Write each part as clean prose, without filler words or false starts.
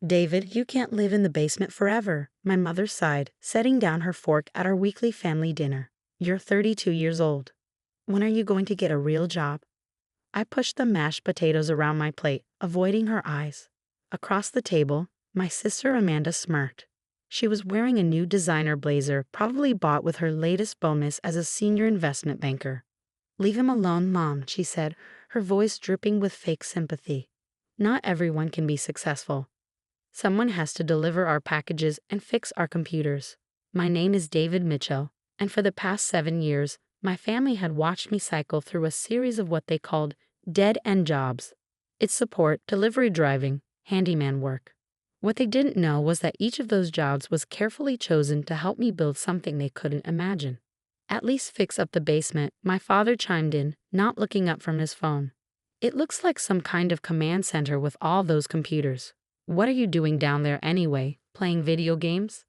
David, you can't live in the basement forever, my mother sighed, setting down her fork at our weekly family dinner. You're 32 years old. When are you going to get a real job? I pushed the mashed potatoes around my plate, avoiding her eyes. Across the table, my sister Amanda smirked. She was wearing a new designer blazer, probably bought with her latest bonus as a senior investment banker. Leave him alone, Mom, she said, her voice dripping with fake sympathy. Not everyone can be successful. Someone has to deliver our packages and fix our computers. My name is David Mitchell, and for the past 7 years, my family had watched me cycle through a series of what they called dead-end jobs. It's support, delivery driving, handyman work. What they didn't know was that each of those jobs was carefully chosen to help me build something they couldn't imagine. At least fix up the basement, my father chimed in, not looking up from his phone. It looks like some kind of command center with all those computers. What are you doing down there anyway, playing video games?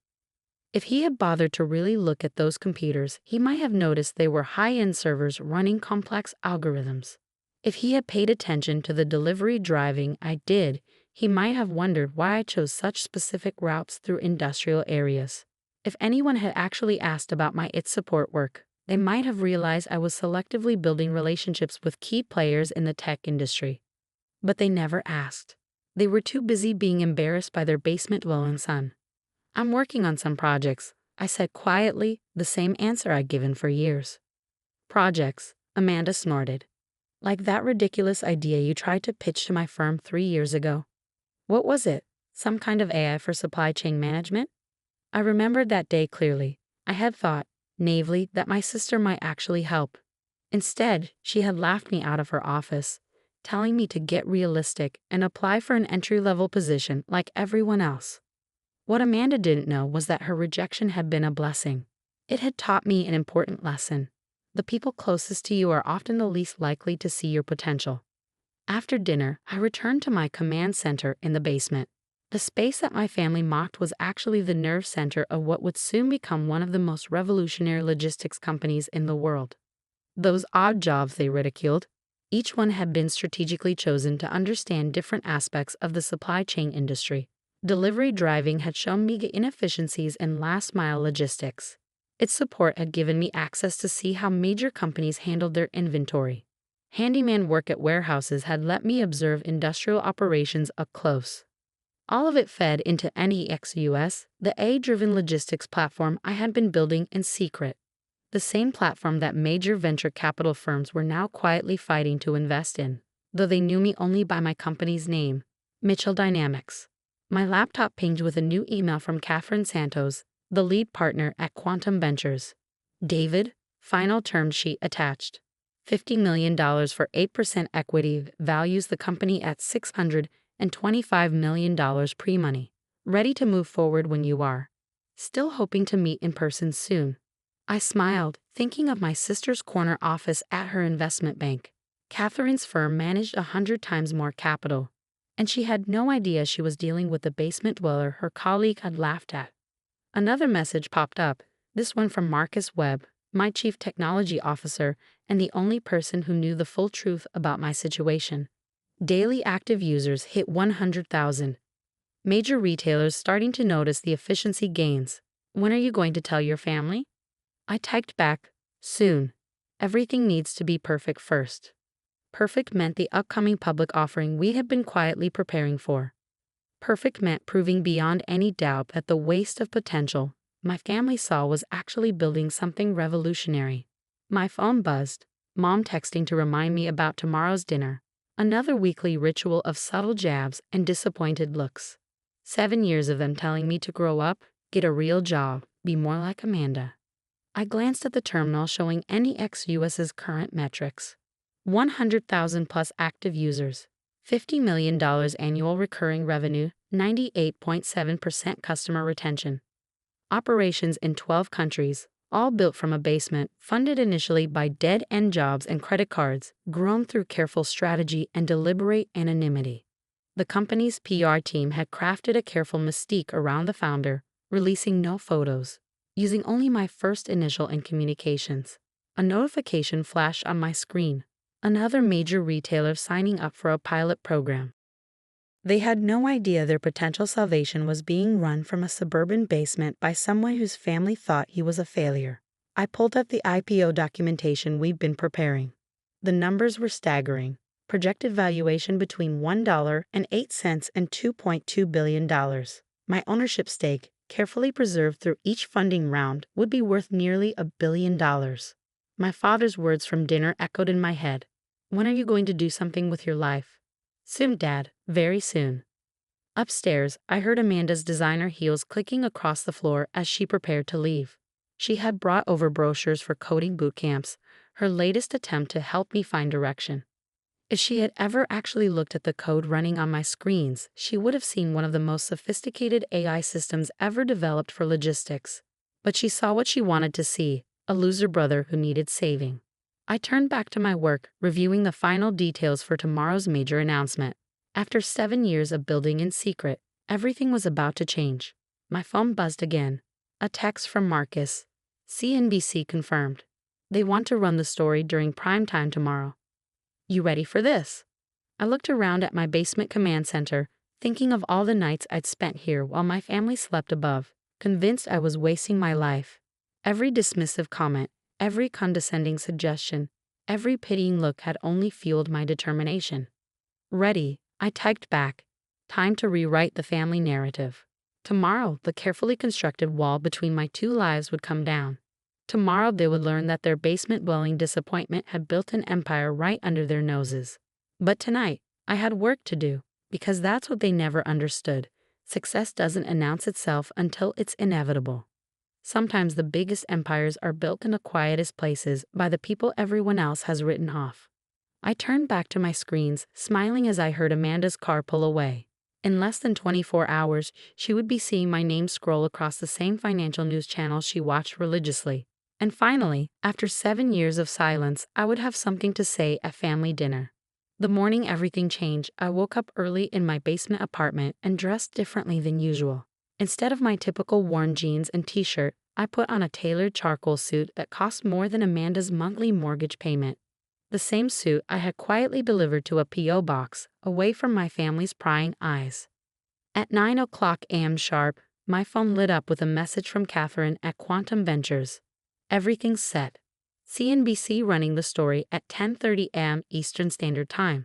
If he had bothered to really look at those computers, he might have noticed they were high-end servers running complex algorithms. If he had paid attention to the delivery driving I did, he might have wondered why I chose such specific routes through industrial areas. If anyone had actually asked about my IT support work, they might have realized I was selectively building relationships with key players in the tech industry. But they never asked. They were too busy being embarrassed by their basement-dwelling son. I'm working on some projects, I said quietly, the same answer I'd given for years. Projects, Amanda snorted. Like that ridiculous idea you tried to pitch to my firm 3 years ago. What was it? Some kind of AI for supply chain management? I remembered that day clearly. I had thought, naively, that my sister might actually help. Instead, she had laughed me out of her office, telling me to get realistic and apply for an entry-level position like everyone else. What Amanda didn't know was that her rejection had been a blessing. It had taught me an important lesson. The people closest to you are often the least likely to see your potential. After dinner, I returned to my command center in the basement. The space that my family mocked was actually the nerve center of what would soon become one of the most revolutionary logistics companies in the world. Those odd jobs they ridiculed, each one had been strategically chosen to understand different aspects of the supply chain industry. Delivery driving had shown me inefficiencies in last-mile logistics. Its support had given me access to see how major companies handled their inventory. Handyman work at warehouses had let me observe industrial operations up close. All of it fed into NEXUS, the AI-driven logistics platform I had been building in secret. The same platform that major venture capital firms were now quietly fighting to invest in, though they knew me only by my company's name, Mitchell Dynamics. My laptop pinged with a new email from Catherine Santos, the lead partner at Quantum Ventures. David, final term sheet attached. $50 million for 8% equity values the company at $625 million pre-money. Ready to move forward when you are. Still hoping to meet in person soon. I smiled, thinking of my sister's corner office at her investment bank. Catherine's firm managed 100 times more capital, and she had no idea she was dealing with the basement dweller her colleague had laughed at. Another message popped up, this one from Marcus Webb, my chief technology officer and the only person who knew the full truth about my situation. Daily active users hit 100,000. Major retailers starting to notice the efficiency gains. When are you going to tell your family? I typed back, soon. Everything needs to be perfect first. Perfect meant the upcoming public offering we had been quietly preparing for. Perfect meant proving beyond any doubt that the waste of potential my family saw was actually building something revolutionary. My phone buzzed, Mom texting to remind me about tomorrow's dinner. Another weekly ritual of subtle jabs and disappointed looks. 7 years of them telling me to grow up, get a real job, be more like Amanda. I glanced at the terminal showing NEXUS's current metrics. 100,000 plus active users, $50 million annual recurring revenue, 98.7% customer retention. Operations in 12 countries, all built from a basement, funded initially by dead-end jobs and credit cards, grown through careful strategy and deliberate anonymity. The company's PR team had crafted a careful mystique around the founder, releasing no photos, using only my first initial in communications. A notification flashed on my screen. Another major retailer signing up for a pilot program. They had no idea their potential salvation was being run from a suburban basement by someone whose family thought he was a failure. I pulled up the IPO documentation we've been preparing. The numbers were staggering. Projected valuation between $1.08 and $2.2 billion. My ownership stake, carefully preserved through each funding round, would be worth nearly $1 billion. My father's words from dinner echoed in my head. When are you going to do something with your life? Soon, Dad, very soon. Upstairs, I heard Amanda's designer heels clicking across the floor as she prepared to leave. She had brought over brochures for coding boot camps, her latest attempt to help me find direction. If she had ever actually looked at the code running on my screens, she would have seen one of the most sophisticated AI systems ever developed for logistics. But she saw what she wanted to see, a loser brother who needed saving. I turned back to my work, reviewing the final details for tomorrow's major announcement. After 7 years of building in secret, everything was about to change. My phone buzzed again. A text from Marcus. CNBC confirmed. They want to run the story during prime time tomorrow. You ready for this? I looked around at my basement command center, thinking of all the nights I'd spent here while my family slept above, convinced I was wasting my life. Every dismissive comment, every condescending suggestion, every pitying look had only fueled my determination. Ready, I typed back. Time to rewrite the family narrative. Tomorrow, the carefully constructed wall between my two lives would come down. Tomorrow they would learn that their basement-dwelling disappointment had built an empire right under their noses. But tonight, I had work to do, because that's what they never understood. Success doesn't announce itself until it's inevitable. Sometimes the biggest empires are built in the quietest places by the people everyone else has written off. I turned back to my screens, smiling as I heard Amanda's car pull away. In less than 24 hours, she would be seeing my name scroll across the same financial news channels she watched religiously. And finally, after 7 years of silence, I would have something to say at family dinner. The morning everything changed, I woke up early in my basement apartment and dressed differently than usual. Instead of my typical worn jeans and t-shirt, I put on a tailored charcoal suit that cost more than Amanda's monthly mortgage payment. The same suit I had quietly delivered to a P.O. box, away from my family's prying eyes. At 9:00 a.m. sharp, my phone lit up with a message from Catherine at Quantum Ventures. Everything's set. CNBC running the story at 10:30 a.m. Eastern Standard Time.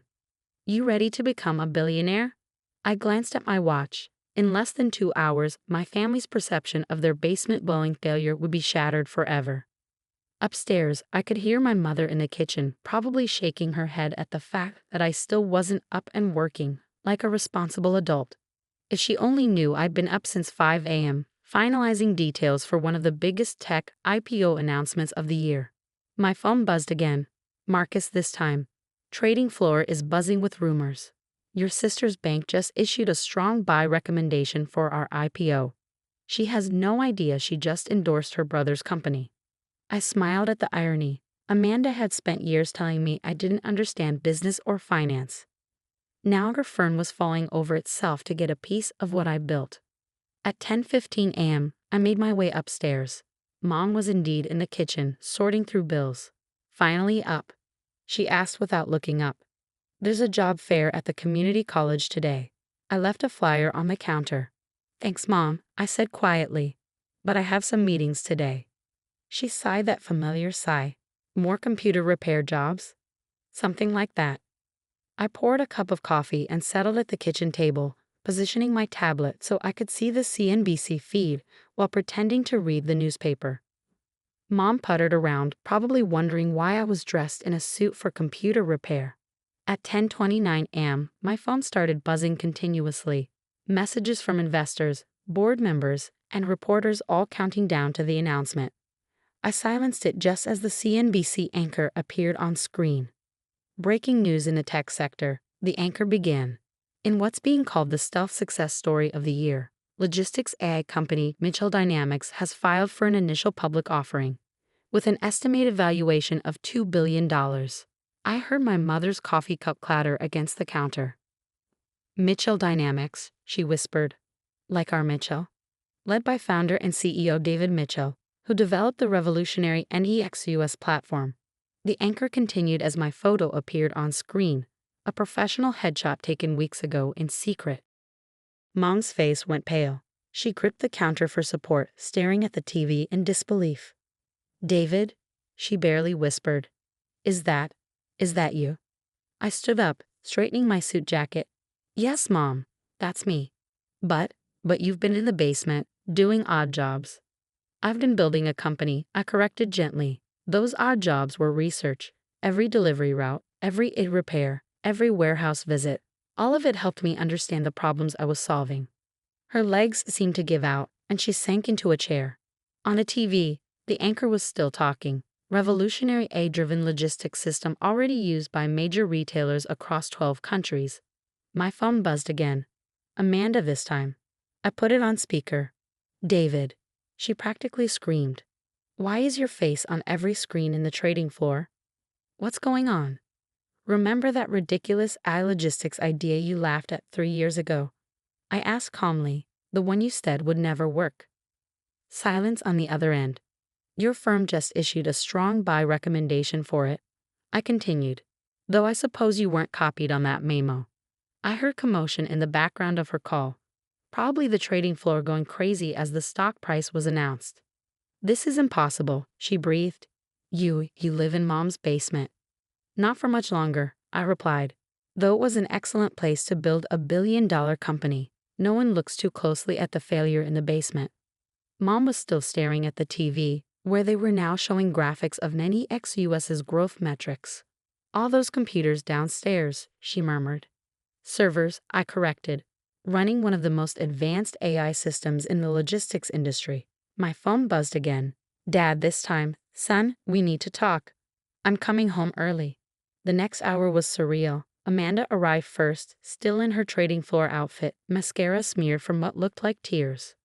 You ready to become a billionaire? I glanced at my watch. In less than 2 hours, my family's perception of their basement-dwelling failure would be shattered forever. Upstairs, I could hear my mother in the kitchen, probably shaking her head at the fact that I still wasn't up and working, like a responsible adult. If she only knew I'd been up since 5 a.m., finalizing details for one of the biggest tech IPO announcements of the year. My phone buzzed again. Marcus this time. Trading floor is buzzing with rumors. Your sister's bank just issued a strong buy recommendation for our IPO. She has no idea she just endorsed her brother's company. I smiled at the irony. Amanda had spent years telling me I didn't understand business or finance. Now her firm was falling over itself to get a piece of what I built. At 10:15 a.m., I made my way upstairs. Mom was indeed in the kitchen, sorting through bills. Finally up. She asked without looking up. There's a job fair at the community college today. I left a flyer on the counter. Thanks, Mom, I said quietly. But I have some meetings today. She sighed that familiar sigh. More computer repair jobs? Something like that. I poured a cup of coffee and settled at the kitchen table, positioning my tablet so I could see the CNBC feed while pretending to read the newspaper. Mom puttered around, probably wondering why I was dressed in a suit for computer repair. At 10:29 a.m., my phone started buzzing continuously. Messages from investors, board members, and reporters all counting down to the announcement. I silenced it just as the CNBC anchor appeared on screen. Breaking news in the tech sector, the anchor began. In what's being called the stealth success story of the year, logistics AI company Mitchell Dynamics has filed for an initial public offering, with an estimated valuation of $2 billion. I heard my mother's coffee cup clatter against the counter. Mitchell Dynamics, she whispered. Like our Mitchell? Led by founder and CEO David Mitchell, who developed the revolutionary NEXUS platform. The anchor continued as my photo appeared on screen, A professional headshot taken weeks ago in secret. Mom's face went pale. She gripped the counter for support, staring at the TV in disbelief. David? She barely whispered. Is that you? I stood up, straightening my suit jacket. Yes, Mom, that's me. But you've been in the basement, doing odd jobs. I've been building a company, I corrected gently. Those odd jobs were research. Every delivery route, every aid repair, every warehouse visit. All of it helped me understand the problems I was solving. Her legs seemed to give out, and she sank into a chair. On a TV, the anchor was still talking. Revolutionary AI-driven logistics system already used by major retailers across 12 countries. My phone buzzed again. Amanda this time. I put it on speaker. David. She practically screamed. Why is your face on every screen in the trading floor? What's going on? Remember that ridiculous AI logistics idea you laughed at 3 years ago? I asked calmly, the one you said would never work. Silence on the other end. Your firm just issued a strong buy recommendation for it. I continued, though I suppose you weren't copied on that memo. I heard commotion in the background of her call. Probably the trading floor going crazy as the stock price was announced. This is impossible, she breathed. You live in Mom's basement. Not for much longer, I replied. Though it was an excellent place to build a billion-dollar company, no one looks too closely at the failure in the basement. Mom was still staring at the TV, where they were now showing graphics of many ex-US's growth metrics. All those computers downstairs, she murmured. Servers, I corrected. Running one of the most advanced AI systems in the logistics industry. My phone buzzed again. Dad this time. Son, we need to talk. I'm coming home early. The next hour was surreal. Amanda arrived first, still in her trading floor outfit, mascara smeared from what looked like tears.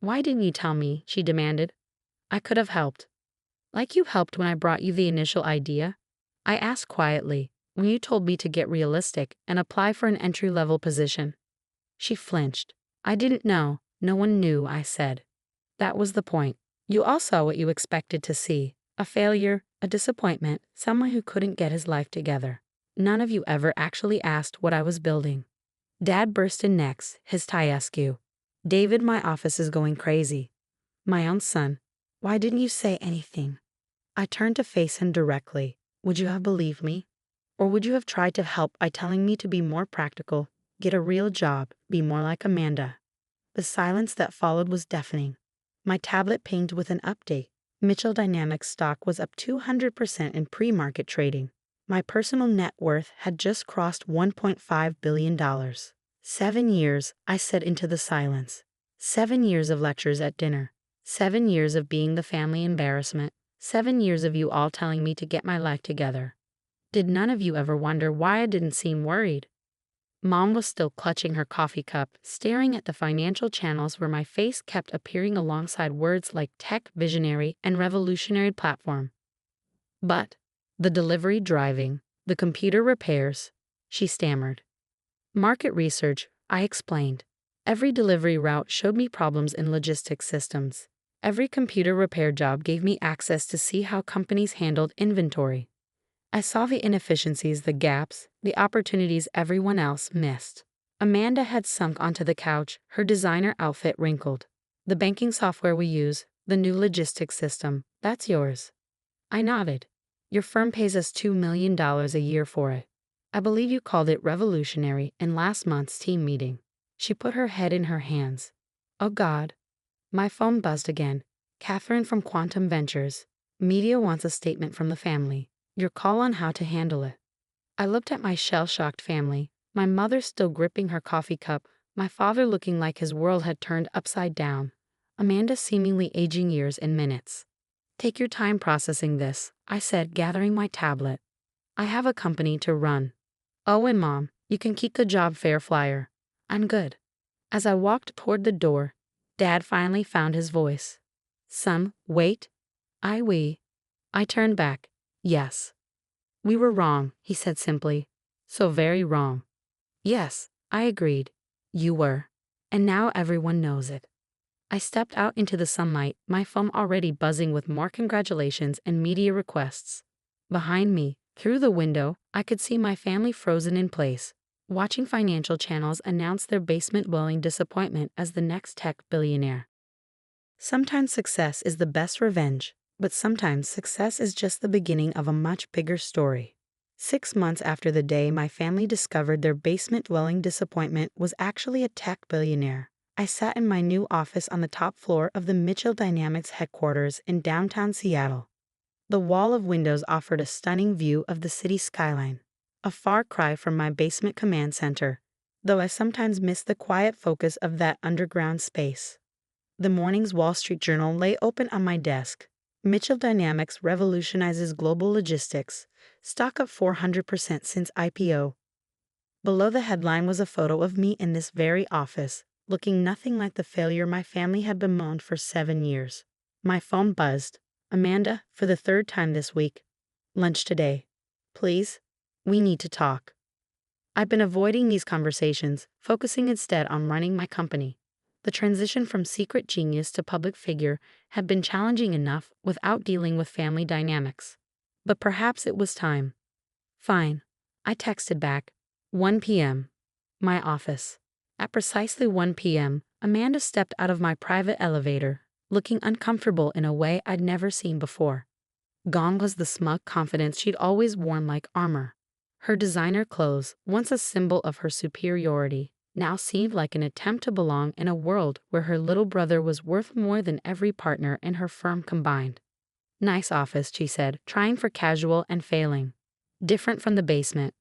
Why didn't you tell me? She demanded. I could have helped. Like you helped when I brought you the initial idea? I asked quietly, when you told me to get realistic and apply for an entry-level position. She flinched. I didn't know. No one knew, I said. That was the point. You all saw what you expected to see. A failure, a disappointment, someone who couldn't get his life together. None of you ever actually asked what I was building. Dad burst in next, his tie askew. David, my office is going crazy. My own son. Why didn't you say anything? I turned to face him directly. Would you have believed me? Or would you have tried to help by telling me to be more practical, get a real job, be more like Amanda? The silence that followed was deafening. My tablet pinged with an update. Mitchell Dynamics stock was up 200% in pre-market trading. My personal net worth had just crossed $1.5 billion. 7 years, I said into the silence. 7 years of lectures at dinner. 7 years of being the family embarrassment. 7 years of you all telling me to get my life together. Did none of you ever wonder why I didn't seem worried? Mom was still clutching her coffee cup, staring at the financial channels where my face kept appearing alongside words like tech visionary and revolutionary platform. But the delivery driving, the computer repairs, she stammered. Market research, I explained. Every delivery route showed me problems in logistics systems. Every computer repair job gave me access to see how companies handled inventory. I saw the inefficiencies, the gaps, the opportunities everyone else missed. Amanda had sunk onto the couch, her designer outfit wrinkled. The banking software we use, the new logistics system, that's yours. I nodded. Your firm pays us $2 million a year for it. I believe you called it revolutionary in last month's team meeting. She put her head in her hands. Oh God. My phone buzzed again. Catherine from Quantum Ventures. Media wants a statement from the family. Your call on how to handle it. I looked at my shell-shocked family, my mother still gripping her coffee cup, my father looking like his world had turned upside down, Amanda seemingly aging years in minutes. Take your time processing this, I said, gathering my tablet. I have a company to run. Oh, and Mom, you can keep the job fair flyer. I'm good. As I walked toward the door, Dad finally found his voice. Son, wait. I turned back. Yes. We were wrong, he said simply. So very wrong. Yes, I agreed. You were. And now everyone knows it. I stepped out into the sunlight, my phone already buzzing with more congratulations and media requests. Behind me, through the window, I could see my family frozen in place, watching financial channels announce their basement-dwelling disappointment as the next tech billionaire. Sometimes success is the best revenge, but sometimes success is just the beginning of a much bigger story. 6 months after the day my family discovered their basement-dwelling disappointment was actually a tech billionaire, I sat in my new office on the top floor of the Mitchell Dynamics headquarters in downtown Seattle. The wall of windows offered a stunning view of the city skyline, a far cry from my basement command center, though I sometimes miss the quiet focus of that underground space. The morning's Wall Street Journal lay open on my desk. Mitchell Dynamics revolutionizes global logistics, stock up 400% since IPO. Below the headline was a photo of me in this very office, looking nothing like the failure my family had bemoaned for 7 years. My phone buzzed. Amanda, for the third time this week. Lunch today. Please? We need to talk. I've been avoiding these conversations, focusing instead on running my company. The transition from secret genius to public figure had been challenging enough without dealing with family dynamics. But perhaps it was time. Fine. I texted back. 1 p.m. My office. At precisely 1 p.m., Amanda stepped out of my private elevator, looking uncomfortable in a way I'd never seen before. Gone was the smug confidence she'd always worn like armor. Her designer clothes, once a symbol of her superiority, now seemed like an attempt to belong in a world where her little brother was worth more than every partner in her firm combined. Nice office, she said, trying for casual and failing. Different from the basement.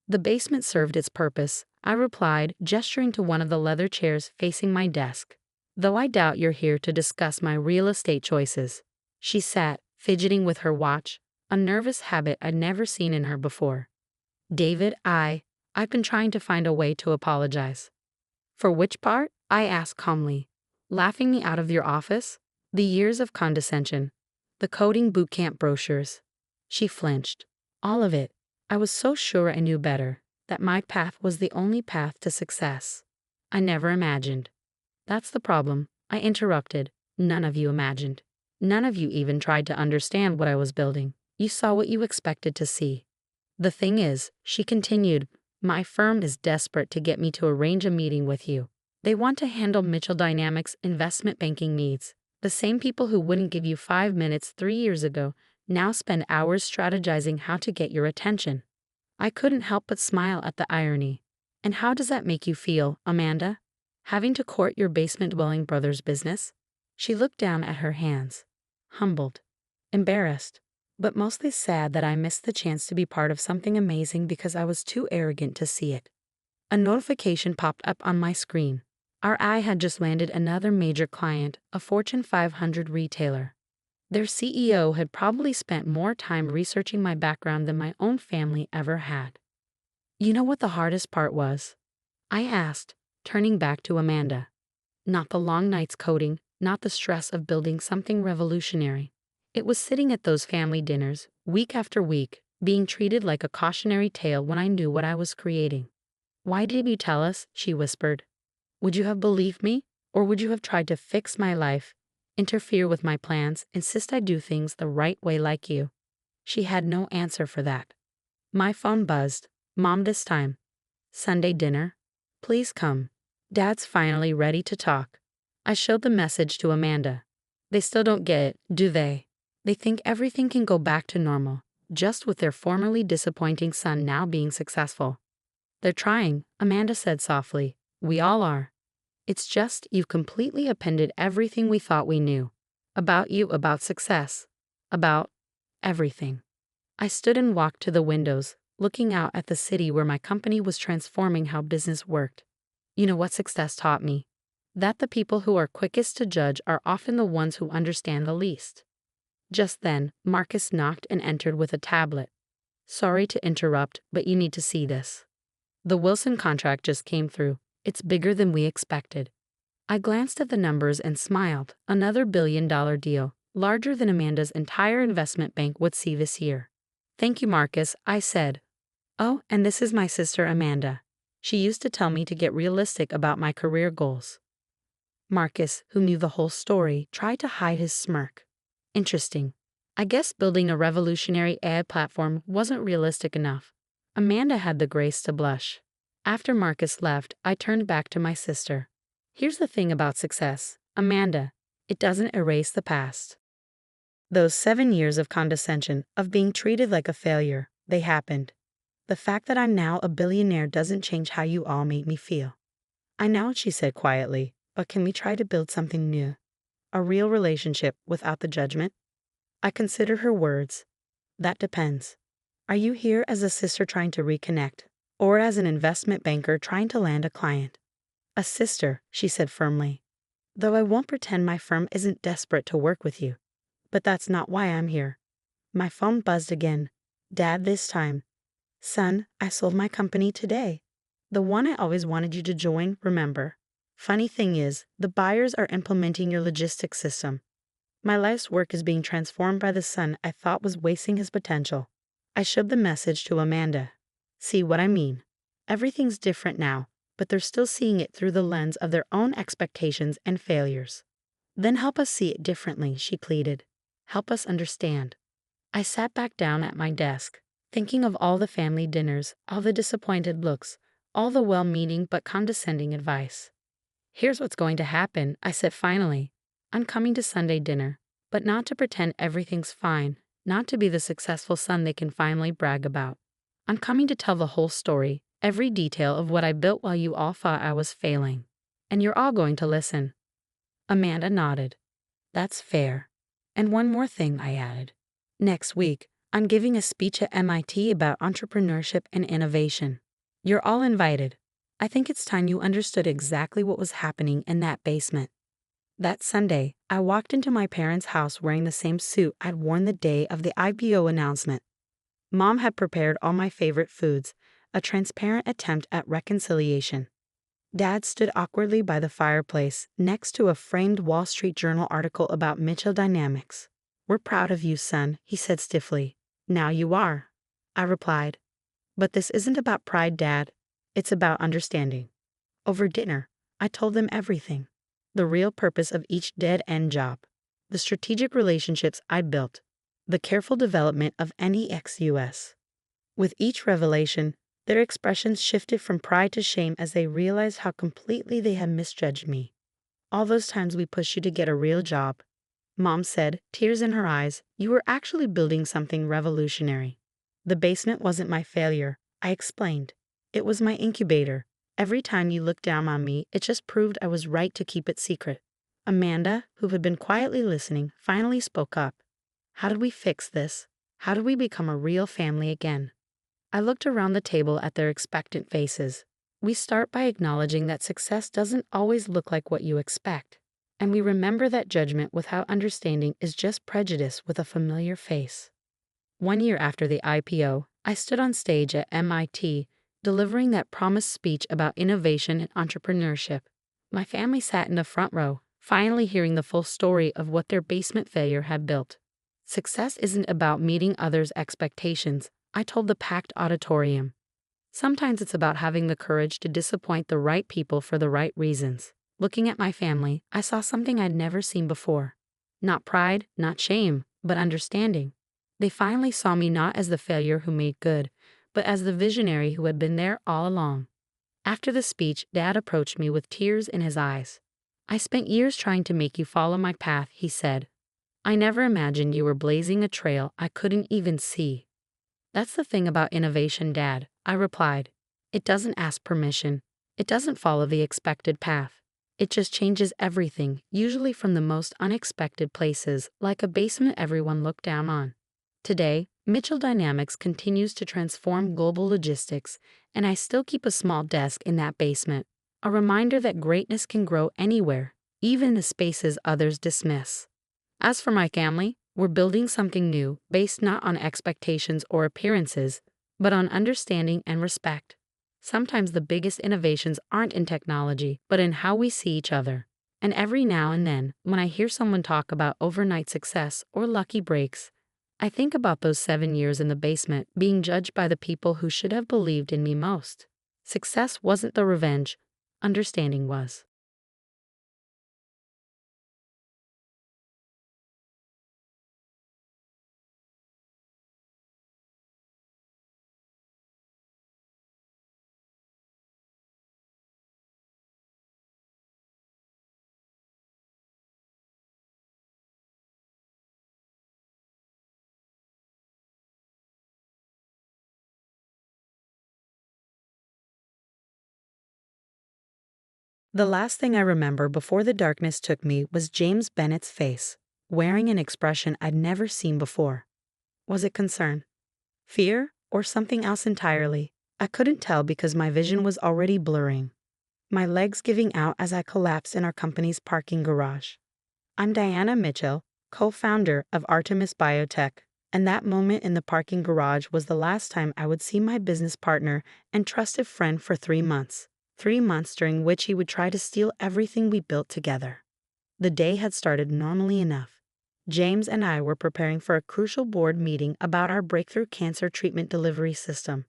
The basement served its purpose, I replied, gesturing to one of the leather chairs facing my desk. Though I doubt you're here to discuss my real estate choices. She sat, fidgeting with her watch, a nervous habit I'd never seen in her before. David, I've been trying to find a way to apologize. For which part? I asked calmly. Laughing me out of your office? The years of condescension. The coding bootcamp brochures. She flinched. All of it. I was so sure I knew better, that my path was the only path to success. I never imagined. That's the problem, I interrupted. None of you imagined. None of you even tried to understand what I was building. You saw what you expected to see. The thing is, she continued, my firm is desperate to get me to arrange a meeting with you. They want to handle Mitchell Dynamics' investment banking needs. The same people who wouldn't give you 5 minutes 3 years ago now spend hours strategizing how to get your attention. I couldn't help but smile at the irony. And how does that make you feel, Amanda? Having to court your basement-dwelling brother's business? She looked down at her hands. Humbled. Embarrassed. But mostly sad that I missed the chance to be part of something amazing because I was too arrogant to see it. A notification popped up on my screen. Our eye had just landed another major client, a Fortune 500 retailer. Their CEO had probably spent more time researching my background than my own family ever had. You know what the hardest part was? I asked, turning back to Amanda. Not the long nights coding, not the stress of building something revolutionary. It was sitting at those family dinners, week after week, being treated like a cautionary tale when I knew what I was creating. Why did you tell us? She whispered. Would you have believed me? Or would you have tried to fix my life, interfere with my plans, insist I do things the right way like you? She had no answer for that. My phone buzzed. Mom this time. Sunday dinner? Please come. Dad's finally ready to talk. I showed the message to Amanda. They still don't get it, do they? They think everything can go back to normal, just with their formerly disappointing son now being successful. They're trying, Amanda said softly. We all are. It's just you've completely upended everything we thought we knew. About you, about success. About everything. I stood and walked to the windows, looking out at the city where my company was transforming how business worked. You know what success taught me? That the people who are quickest to judge are often the ones who understand the least. Just then, Marcus knocked and entered with a tablet. Sorry to interrupt, but you need to see this. The Wilson contract just came through. It's bigger than we expected. I glanced at the numbers and smiled. Another billion-dollar deal, larger than Amanda's entire investment bank would see this year. Thank you, Marcus, I said. Oh, and this is my sister Amanda. She used to tell me to get realistic about my career goals. Marcus, who knew the whole story, tried to hide his smirk. Interesting. I guess building a revolutionary AI platform wasn't realistic enough. Amanda had the grace to blush. After Marcus left, I turned back to my sister. Here's the thing about success, Amanda. It doesn't erase the past. Those 7 years of condescension, of being treated like a failure, they happened. The fact that I'm now a billionaire doesn't change how you all made me feel. I know, she said quietly, but can we try to build something new? A real relationship without the judgment? I considered her words. That depends. Are you here as a sister trying to reconnect, or as an investment banker trying to land a client? A sister, she said firmly. Though I won't pretend my firm isn't desperate to work with you. But that's not why I'm here. My phone buzzed again. Dad this time. Son, I sold my company today. The one I always wanted you to join, remember? Funny thing is, the buyers are implementing your logistics system. My life's work is being transformed by the son I thought was wasting his potential. I showed the message to Amanda. See what I mean? Everything's different now, but they're still seeing it through the lens of their own expectations and failures. Then help us see it differently, she pleaded. Help us understand. I sat back down at my desk, thinking of all the family dinners, all the disappointed looks, all the well-meaning but condescending advice. Here's what's going to happen, I said finally. I'm coming to Sunday dinner, but not to pretend everything's fine, not to be the successful son they can finally brag about. I'm coming to tell the whole story, every detail of what I built while you all thought I was failing. And you're all going to listen. Amanda nodded. That's fair. And one more thing, I added. Next week, I'm giving a speech at MIT about entrepreneurship and innovation. You're all invited. I think it's time you understood exactly what was happening in that basement. That Sunday, I walked into my parents' house wearing the same suit I'd worn the day of the IPO announcement. Mom had prepared all my favorite foods, a transparent attempt at reconciliation. Dad stood awkwardly by the fireplace, next to a framed Wall Street Journal article about Mitchell Dynamics. We're proud of you, son, he said stiffly. Now you are, I replied. But this isn't about pride, Dad. It's about understanding. Over dinner, I told them everything. The real purpose of each dead-end job. The strategic relationships I built. The careful development of NEXUS. With each revelation, their expressions shifted from pride to shame as they realized how completely they had misjudged me. All those times we pushed you to get a real job. Mom said, tears in her eyes, you were actually building something revolutionary. The basement wasn't my failure, I explained. It was my incubator. Every time you looked down on me, it just proved I was right to keep it secret. Amanda, who had been quietly listening, finally spoke up. How did we fix this? How did we become a real family again? I looked around the table at their expectant faces. We start by acknowledging that success doesn't always look like what you expect. And we remember that judgment without understanding is just prejudice with a familiar face. 1 year after the IPO, I stood on stage at MIT, delivering that promised speech about innovation and entrepreneurship. My family sat in the front row, finally hearing the full story of what their basement failure had built. Success isn't about meeting others' expectations, I told the packed auditorium. Sometimes it's about having the courage to disappoint the right people for the right reasons. Looking at my family, I saw something I'd never seen before. Not pride, not shame, but understanding. They finally saw me not as the failure who made good, but as the visionary who had been there all along. After the speech, Dad approached me with tears in his eyes. I spent years trying to make you follow my path, he said. I never imagined you were blazing a trail I couldn't even see. That's the thing about innovation, Dad, I replied. It doesn't ask permission. It doesn't follow the expected path. It just changes everything, usually from the most unexpected places, like a basement everyone looked down on. Today, Mitchell Dynamics continues to transform global logistics, and I still keep a small desk in that basement, a reminder that greatness can grow anywhere, even in the spaces others dismiss. As for my family, we're building something new, based not on expectations or appearances, but on understanding and respect. Sometimes the biggest innovations aren't in technology, but in how we see each other. And every now and then, when I hear someone talk about overnight success or lucky breaks, I think about those 7 years in the basement being judged by the people who should have believed in me most. Success wasn't the revenge, understanding was. The last thing I remember before the darkness took me was James Bennett's face, wearing an expression I'd never seen before. Was it concern? Fear? Or something else entirely? I couldn't tell because my vision was already blurring, my legs giving out as I collapsed in our company's parking garage. I'm Diana Mitchell, co-founder of Artemis Biotech, and that moment in the parking garage was the last time I would see my business partner and trusted friend for 3 months. 3 months during which he would try to steal everything we built together. The day had started normally enough. James and I were preparing for a crucial board meeting about our breakthrough cancer treatment delivery system.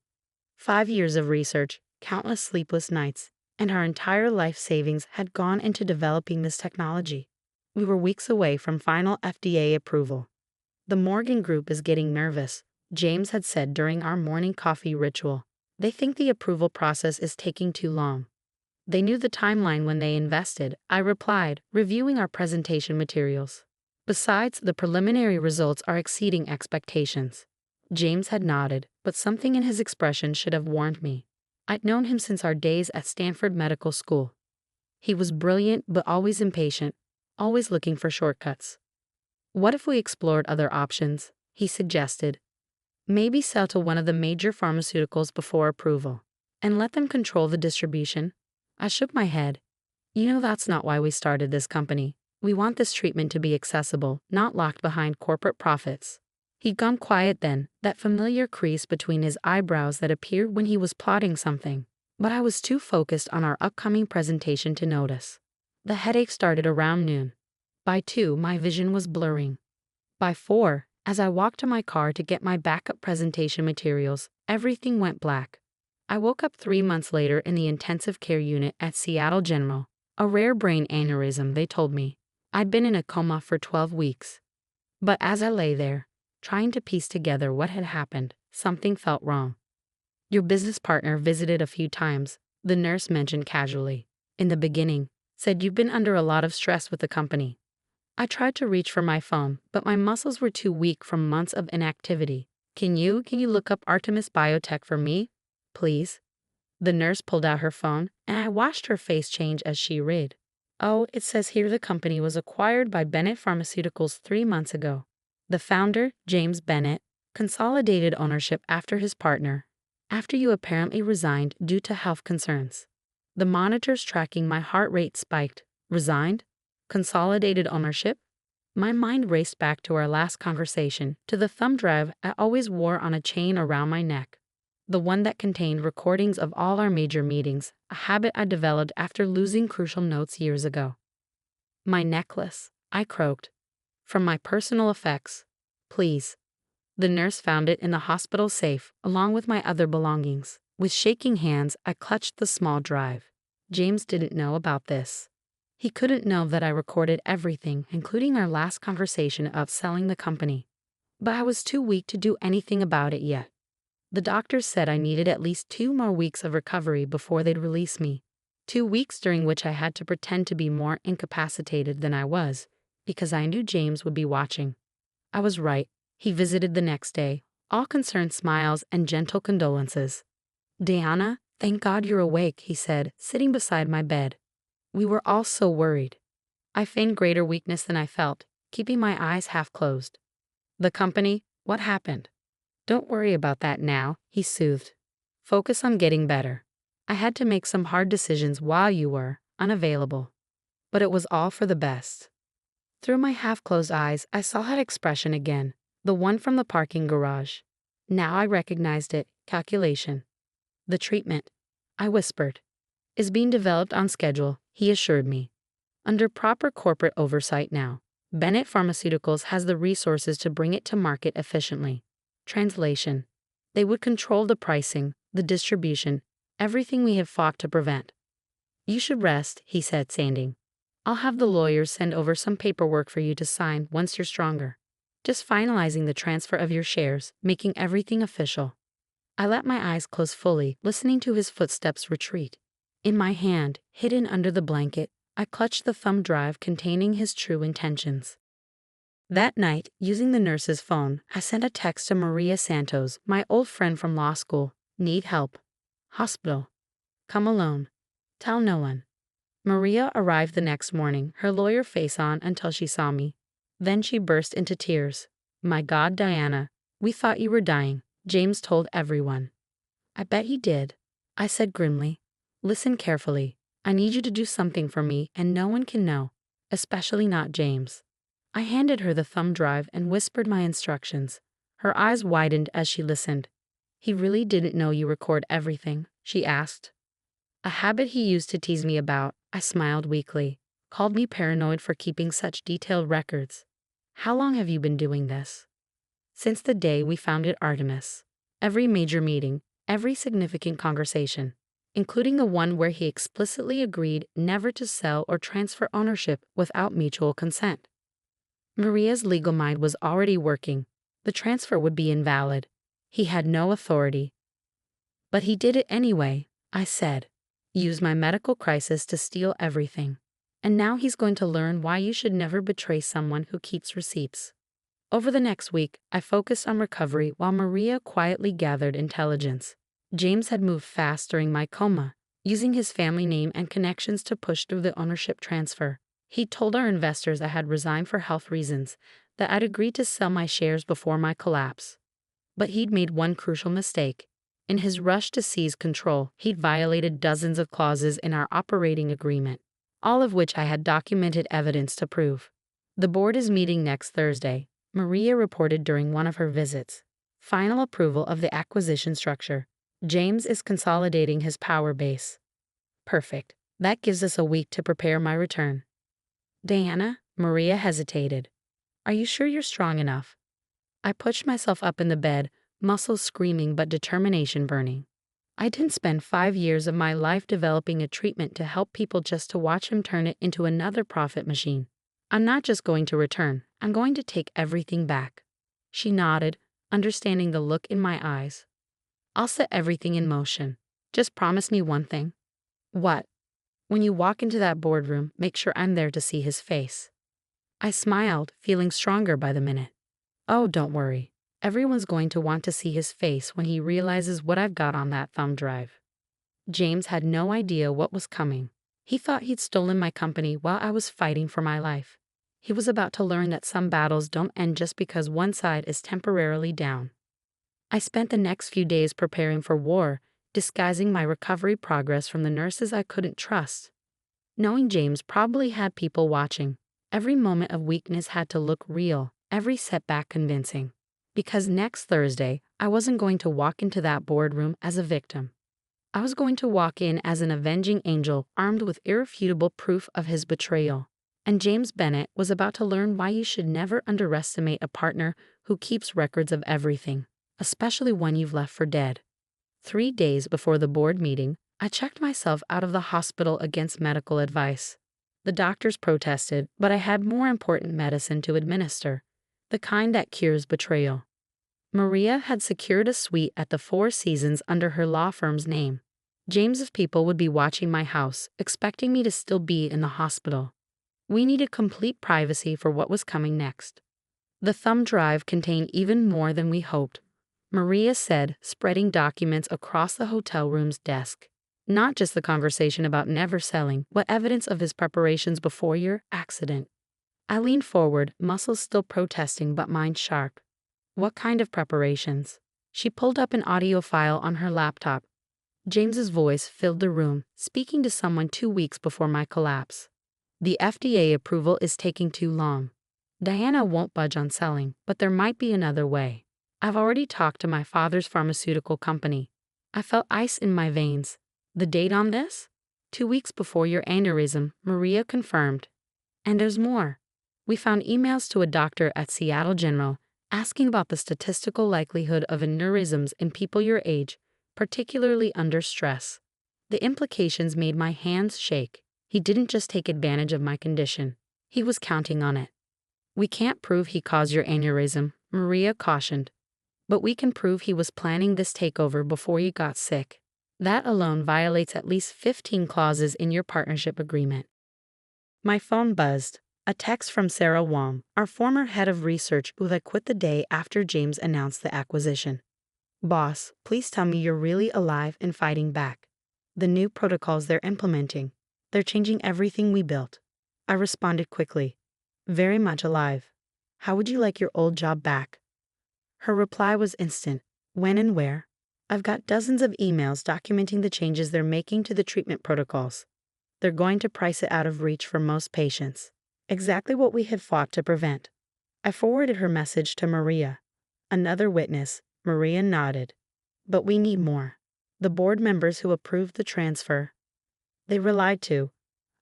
5 years of research, countless sleepless nights, and our entire life savings had gone into developing this technology. We were weeks away from final FDA approval. The Morgan Group is getting nervous, James had said during our morning coffee ritual. They think the approval process is taking too long. They knew the timeline when they invested, I replied, reviewing our presentation materials. Besides, the preliminary results are exceeding expectations. James had nodded, but something in his expression should have warned me. I'd known him since our days at Stanford Medical School. He was brilliant but always impatient, always looking for shortcuts. What if we explored other options? He suggested. Maybe sell to one of the major pharmaceuticals before approval, and let them control the distribution. I shook my head. You know, that's not why we started this company. We want this treatment to be accessible, not locked behind corporate profits. He'd gone quiet then, that familiar crease between his eyebrows that appeared when he was plotting something. But I was too focused on our upcoming presentation to notice. The headache started around noon. By 2, my vision was blurring. By 4, as I walked to my car to get my backup presentation materials, everything went black. I woke up 3 months later in the intensive care unit at Seattle General. A rare brain aneurysm, they told me. I'd been in a coma for 12 weeks. But as I lay there, trying to piece together what had happened, something felt wrong. Your business partner visited a few times, the nurse mentioned casually. In the beginning, said you've been under a lot of stress with the company. I tried to reach for my phone, but my muscles were too weak from months of inactivity. Can you look up Artemis Biotech for me? Please? The nurse pulled out her phone, and I watched her face change as she read. Oh, it says here the company was acquired by Bennett Pharmaceuticals 3 months ago. The founder, James Bennett, consolidated ownership after his partner, after you apparently resigned due to health concerns. The monitors tracking my heart rate spiked. Resigned? Consolidated ownership? My mind raced back to our last conversation, to the thumb drive I always wore on a chain around my neck. The one that contained recordings of all our major meetings, a habit I developed after losing crucial notes years ago. My necklace, I croaked. From my personal effects. Please. The nurse found it in the hospital safe, along with my other belongings. With shaking hands, I clutched the small drive. James didn't know about this. He couldn't know that I recorded everything, including our last conversation of selling the company. But I was too weak to do anything about it yet. The doctors said I needed at least 2 more weeks of recovery before they'd release me. 2 weeks during which I had to pretend to be more incapacitated than I was, because I knew James would be watching. I was right. He visited the next day, all concerned smiles and gentle condolences. Diana, thank God you're awake, he said, sitting beside my bed. We were all so worried. I feigned greater weakness than I felt, keeping my eyes half closed. The company, what happened? Don't worry about that now, he soothed. Focus on getting better. I had to make some hard decisions while you were unavailable. But it was all for the best. Through my half-closed eyes, I saw that expression again, the one from the parking garage. Now I recognized it, calculation. The treatment, I whispered, is being developed on schedule, he assured me. Under proper corporate oversight now, Bennett Pharmaceuticals has the resources to bring it to market efficiently. Translation. They would control the pricing, the distribution, everything we have fought to prevent. You should rest, he said, standing. I'll have the lawyers send over some paperwork for you to sign once you're stronger. Just finalizing the transfer of your shares, making everything official. I let my eyes close fully, listening to his footsteps retreat. In my hand, hidden under the blanket, I clutched the thumb drive containing his true intentions. That night, using the nurse's phone, I sent a text to Maria Santos, my old friend from law school. Need help. Hospital. Come alone. Tell no one. Maria arrived the next morning, her lawyer face on until she saw me. Then she burst into tears. My God, Diana, we thought you were dying, James told everyone. I bet he did, I said grimly. Listen carefully. I need you to do something for me and no one can know, especially not James. I handed her the thumb drive and whispered my instructions. Her eyes widened as she listened. He really didn't know you record everything, she asked. A habit he used to tease me about, I smiled weakly. Called me paranoid for keeping such detailed records. How long have you been doing this? Since the day we founded Artemis. Every major meeting, every significant conversation, including the one where he explicitly agreed never to sell or transfer ownership without mutual consent. Maria's legal mind was already working. The transfer would be invalid. He had no authority. But he did it anyway, I said. Use my medical crisis to steal everything. And now he's going to learn why you should never betray someone who keeps receipts. Over the next week, I focused on recovery while Maria quietly gathered intelligence. James had moved fast during my coma, using his family name and connections to push through the ownership transfer. He told our investors I had resigned for health reasons, that I'd agreed to sell my shares before my collapse. But he'd made one crucial mistake. In his rush to seize control, he'd violated dozens of clauses in our operating agreement, all of which I had documented evidence to prove. The board is meeting next Thursday, Maria reported during one of her visits. Final approval of the acquisition structure. James is consolidating his power base. Perfect. That gives us a week to prepare my return. Diana, Maria hesitated. Are you sure you're strong enough? I pushed myself up in the bed, muscles screaming but determination burning. I didn't spend 5 years of my life developing a treatment to help people just to watch him turn it into another profit machine. I'm not just going to return, I'm going to take everything back. She nodded, understanding the look in my eyes. I'll set everything in motion. Just promise me one thing. What? When you walk into that boardroom, make sure I'm there to see his face. I smiled, feeling stronger by the minute. Oh, don't worry. Everyone's going to want to see his face when he realizes what I've got on that thumb drive. James had no idea what was coming. He thought he'd stolen my company while I was fighting for my life. He was about to learn that some battles don't end just because one side is temporarily down. I spent the next few days preparing for war, disguising my recovery progress from the nurses I couldn't trust. Knowing James probably had people watching, every moment of weakness had to look real, every setback convincing. Because next Thursday, I wasn't going to walk into that boardroom as a victim. I was going to walk in as an avenging angel armed with irrefutable proof of his betrayal. And James Bennett was about to learn why you should never underestimate a partner who keeps records of everything, especially one you've left for dead. 3 days before the board meeting, I checked myself out of the hospital against medical advice. The doctors protested, but I had more important medicine to administer, the kind that cures betrayal. Maria had secured a suite at the Four Seasons under her law firm's name. James's people would be watching my house, expecting me to still be in the hospital. We needed complete privacy for what was coming next. The thumb drive contained even more than we hoped, Maria said, spreading documents across the hotel room's desk. Not just the conversation about never selling, but evidence of his preparations before your accident. I leaned forward, muscles still protesting but mind sharp. What kind of preparations? She pulled up an audio file on her laptop. James's voice filled the room, speaking to someone 2 weeks before my collapse. The FDA approval is taking too long. Diana won't budge on selling, but there might be another way. I've already talked to my father's pharmaceutical company. I felt ice in my veins. The date on this? 2 weeks before your aneurysm, Maria confirmed. And there's more. We found emails to a doctor at Seattle General asking about the statistical likelihood of aneurysms in people your age, particularly under stress. The implications made my hands shake. He didn't just take advantage of my condition. He was counting on it. We can't prove he caused your aneurysm, Maria cautioned. But we can prove he was planning this takeover before you got sick. That alone violates at least 15 clauses in your partnership agreement. My phone buzzed. A text from Sarah Wong, our former head of research who had quit the day after James announced the acquisition. Boss, please tell me you're really alive and fighting back. The new protocols they're implementing. They're changing everything we built. I responded quickly. Very much alive. How would you like your old job back? Her reply was instant. When and where? I've got dozens of emails documenting the changes they're making to the treatment protocols. They're going to price it out of reach for most patients. Exactly what we had fought to prevent. I forwarded her message to Maria. Another witness. Maria nodded. But we need more. The board members who approved the transfer. They were lied to.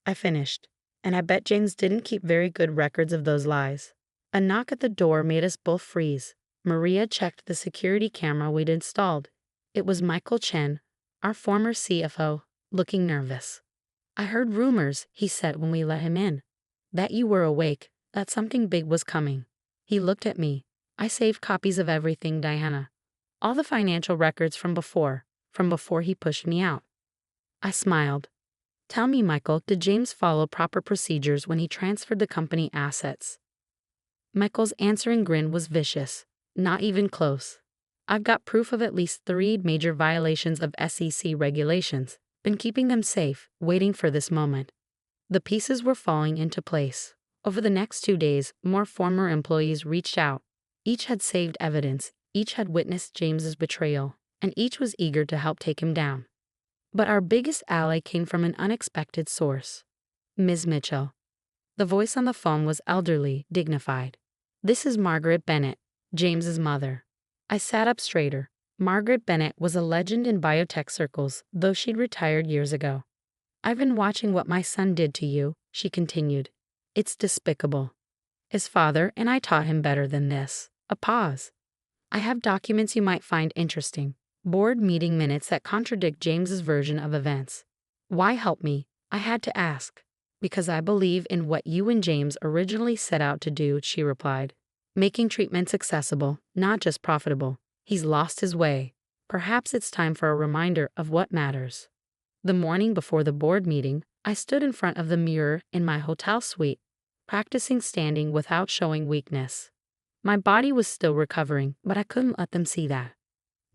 I finished. And I bet James didn't keep very good records of those lies. A knock at the door made us both freeze. Maria checked the security camera we'd installed. It was Michael Chen, our former CFO, looking nervous. I heard rumors, he said when we let him in. That you were awake, that something big was coming. He looked at me. I saved copies of everything, Diana. All the financial records from before he pushed me out. I smiled. Tell me, Michael, did James follow proper procedures when he transferred the company assets? Michael's answering grin was vicious. Not even close. I've got proof of at least 3 major violations of SEC regulations. Been keeping them safe, waiting for this moment. The pieces were falling into place. Over the next 2 days, more former employees reached out. Each had saved evidence, each had witnessed James's betrayal, and each was eager to help take him down. But our biggest ally came from an unexpected source. Ms. Mitchell. The voice on the phone was elderly, dignified. This is Margaret Bennett, James's mother. I sat up straighter. Margaret Bennett was a legend in biotech circles, though she'd retired years ago. I've been watching what my son did to you, she continued. It's despicable. His father and I taught him better than this. A pause. I have documents you might find interesting. Board meeting minutes that contradict James's version of events. Why help me? I had to ask. Because I believe in what you and James originally set out to do, she replied. Making treatments accessible, not just profitable. He's lost his way. Perhaps it's time for a reminder of what matters. The morning before the board meeting, I stood in front of the mirror in my hotel suite, practicing standing without showing weakness. My body was still recovering, but I couldn't let them see that.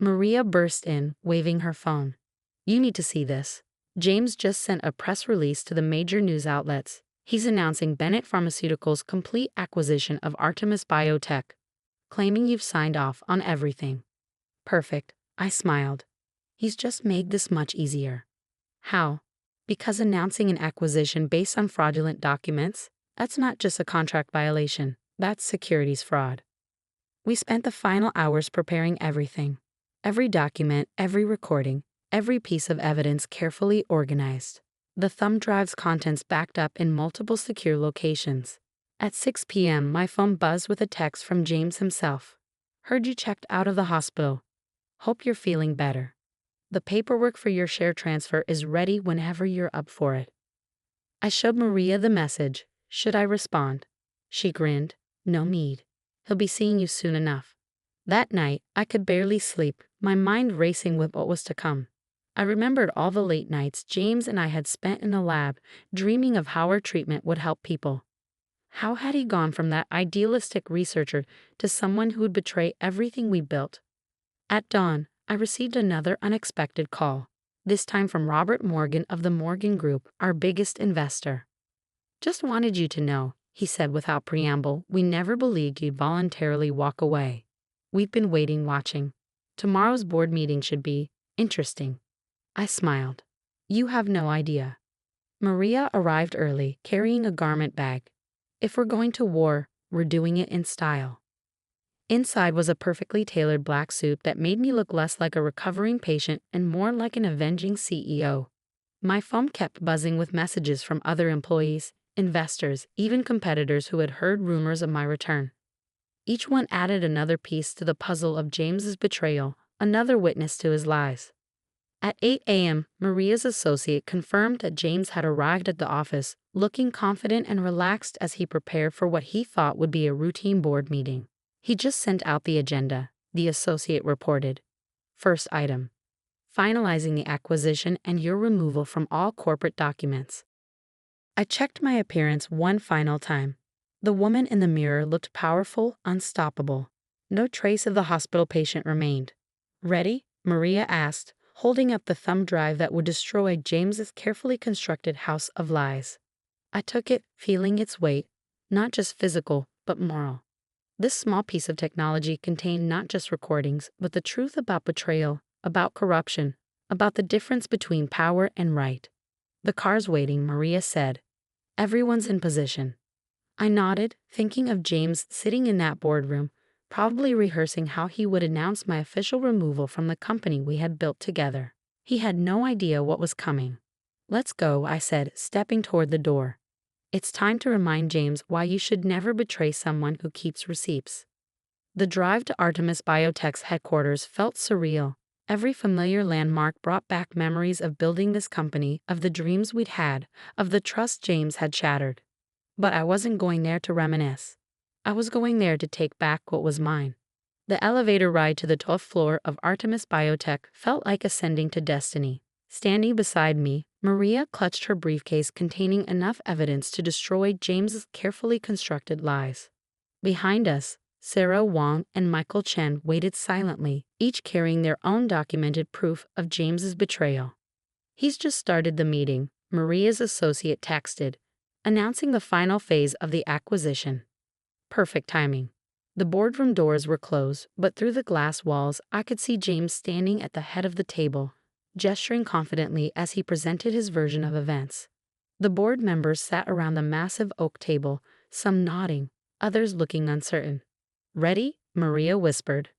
Maria burst in, waving her phone. You need to see this. James just sent a press release to the major news outlets. He's announcing Bennett Pharmaceuticals' complete acquisition of Artemis Biotech, claiming you've signed off on everything. Perfect, I smiled. He's just made this much easier. How? Because announcing an acquisition based on fraudulent documents, that's not just a contract violation, that's securities fraud. We spent the final hours preparing everything. Every document, every recording, every piece of evidence carefully organized. The thumb drive's contents backed up in multiple secure locations. At 6 p.m., my phone buzzed with a text from James himself. Heard you checked out of the hospital. Hope you're feeling better. The paperwork for your share transfer is ready whenever you're up for it. I showed Maria the message. Should I respond? She grinned. No need. He'll be seeing you soon enough. That night, I could barely sleep, my mind racing with what was to come. I remembered all the late nights James and I had spent in the lab, dreaming of how our treatment would help people. How had he gone from that idealistic researcher to someone who would betray everything we built? At dawn, I received another unexpected call, this time from Robert Morgan of the Morgan Group, our biggest investor. Just wanted you to know, he said without preamble, we never believed you'd voluntarily walk away. We've been waiting, watching. Tomorrow's board meeting should be interesting. I smiled. You have no idea. Maria arrived early, carrying a garment bag. If we're going to war, we're doing it in style. Inside was a perfectly tailored black suit that made me look less like a recovering patient and more like an avenging CEO. My phone kept buzzing with messages from other employees, investors, even competitors who had heard rumors of my return. Each one added another piece to the puzzle of James's betrayal, another witness to his lies. At 8 a.m., Maria's associate confirmed that James had arrived at the office, looking confident and relaxed as he prepared for what he thought would be a routine board meeting. He just sent out the agenda, the associate reported. First item: finalizing the acquisition and your removal from all corporate documents. I checked my appearance one final time. The woman in the mirror looked powerful, unstoppable. No trace of the hospital patient remained. Ready? Maria asked, holding up the thumb drive that would destroy James's carefully constructed house of lies. I took it, feeling its weight, not just physical, but moral. This small piece of technology contained not just recordings, but the truth about betrayal, about corruption, about the difference between power and right. "The car's waiting," Maria said. "Everyone's in position." I nodded, thinking of James sitting in that boardroom, probably rehearsing how he would announce my official removal from the company we had built together. He had no idea what was coming. "Let's go," I said, stepping toward the door. "It's time to remind James why you should never betray someone who keeps receipts." The drive to Artemis Biotech's headquarters felt surreal. Every familiar landmark brought back memories of building this company, of the dreams we'd had, of the trust James had shattered. But I wasn't going there to reminisce. I was going there to take back what was mine. The elevator ride to the 12th floor of Artemis Biotech felt like ascending to destiny. Standing beside me, Maria clutched her briefcase containing enough evidence to destroy James's carefully constructed lies. Behind us, Sarah Wong and Michael Chen waited silently, each carrying their own documented proof of James's betrayal. "He's just started the meeting," Maria's associate texted, announcing the final phase of the acquisition. Perfect timing. The boardroom doors were closed, but through the glass walls I could see James standing at the head of the table, gesturing confidently as he presented his version of events. The board members sat around the massive oak table, some nodding, others looking uncertain. "Ready?" Maria whispered.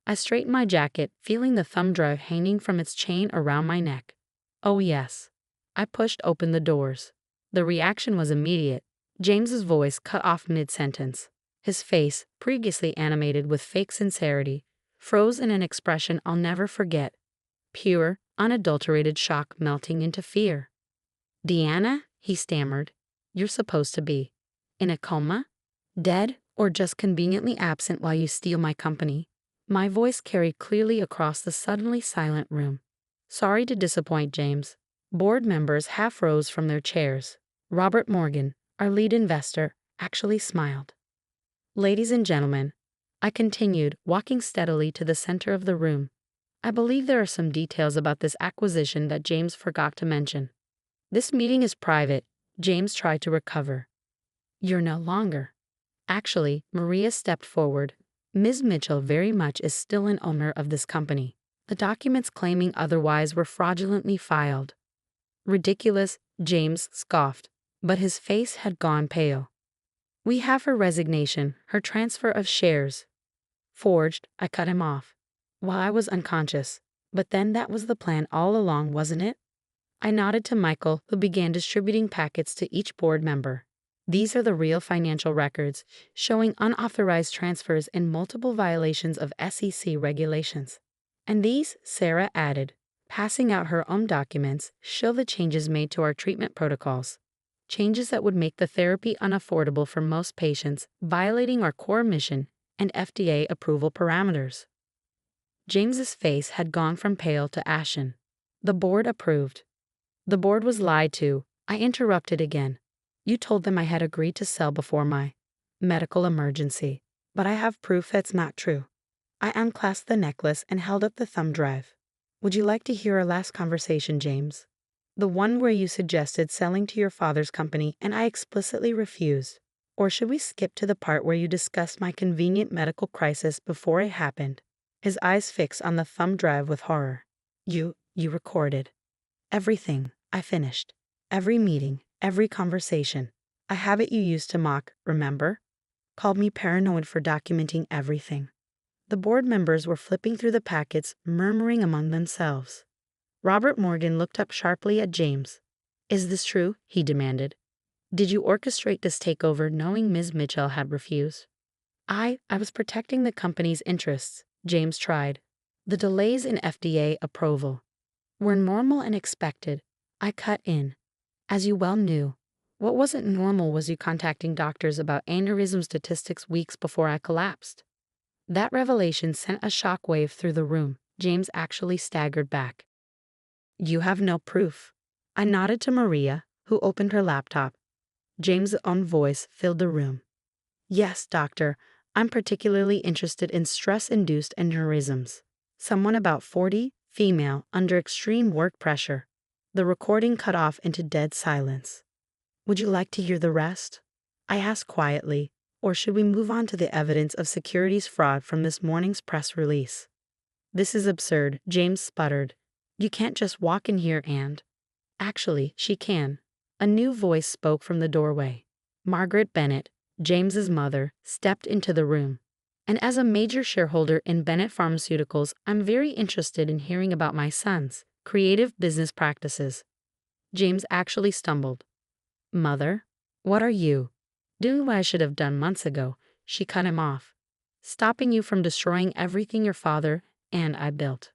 I straightened my jacket, feeling the thumb drive hanging from its chain around my neck. "Oh yes." I pushed open the doors. The reaction was immediate. James's voice cut off mid-sentence. His face, previously animated with fake sincerity, froze in an expression I'll never forget. Pure, unadulterated shock melting into fear. "Deanna," he stammered, "you're supposed to be in a coma? Dead, or just conveniently absent while you steal my company?" My voice carried clearly across the suddenly silent room. "Sorry to disappoint, James." Board members half rose from their chairs. Robert Morgan, our lead investor, actually smiled. "Ladies and gentlemen," I continued, walking steadily to the center of the room, "I believe there are some details about this acquisition that James forgot to mention. This meeting is private." James tried to recover. "You're no longer." Actually, Maria stepped forward. "Ms. Mitchell very much is still an owner of this company. The documents claiming otherwise were fraudulently filed." "Ridiculous," James scoffed, but his face had gone pale. "We have her resignation, her transfer of shares." "Forged," I cut him off, while I was unconscious. "But then that was the plan all along, wasn't it?" I nodded to Michael, who began distributing packets to each board member. "These are the real financial records, showing unauthorized transfers and multiple violations of SEC regulations. And these," Sarah added, passing out her own documents, "show the changes made to our treatment protocols. Changes that would make the therapy unaffordable for most patients, violating our core mission and FDA approval parameters." James's face had gone from pale to ashen. "The board approved." "The board was lied to," I interrupted again. "You told them I had agreed to sell before my medical emergency. But I have proof that's not true." I unclasped the necklace and held up the thumb drive. "Would you like to hear our last conversation, James? The one where you suggested selling to your father's company and I explicitly refused. Or should we skip to the part where you discussed my convenient medical crisis before it happened?" His eyes fixed on the thumb drive with horror. You recorded." "Everything," I finished. "Every meeting, every conversation. A habit you used to mock, remember? Called me paranoid for documenting everything." The board members were flipping through the packets, murmuring among themselves. Robert Morgan looked up sharply at James. "Is this true?" he demanded. "Did you orchestrate this takeover knowing Ms. Mitchell had refused?" I was protecting the company's interests," James tried. "The delays in FDA approval were normal and expected." I cut in. "As you well knew, what wasn't normal was you contacting doctors about aneurysm statistics weeks before I collapsed." That revelation sent a shockwave through the room. James actually staggered back. "You have no proof." I nodded to Maria, who opened her laptop. James' own voice filled the room. "Yes, doctor, I'm particularly interested in stress-induced aneurysms. Someone about 40, female, under extreme work pressure. The recording cut off into dead silence. Would you like to hear the rest? I asked quietly, or should we move on to the evidence of securities fraud from this morning's press release? This is absurd, James sputtered. You can't just walk in here and... Actually, she can. A new voice spoke from the doorway. Margaret Bennett, James's mother, stepped into the room. And as a major shareholder in Bennett Pharmaceuticals, I'm very interested in hearing about my son's creative business practices. James actually stumbled. Mother, what are you doing? What I should have done months ago, she cut him off. Stopping you from destroying everything your father and I built.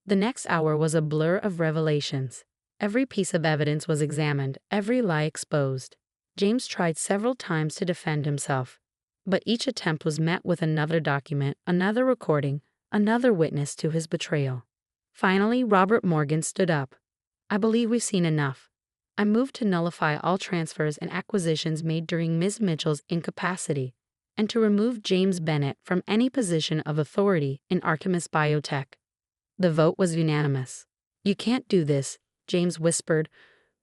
The next hour was a blur of revelations. Every piece of evidence was examined, every lie exposed. James tried several times to defend himself, but each attempt was met with another document, another recording, another witness to his betrayal. Finally, Robert Morgan stood up. I believe we've seen enough. I moved to nullify all transfers and acquisitions made during Ms. Mitchell's incapacity, and to remove James Bennett from any position of authority in Artemis Biotech. The vote was unanimous. You can't do this, James whispered,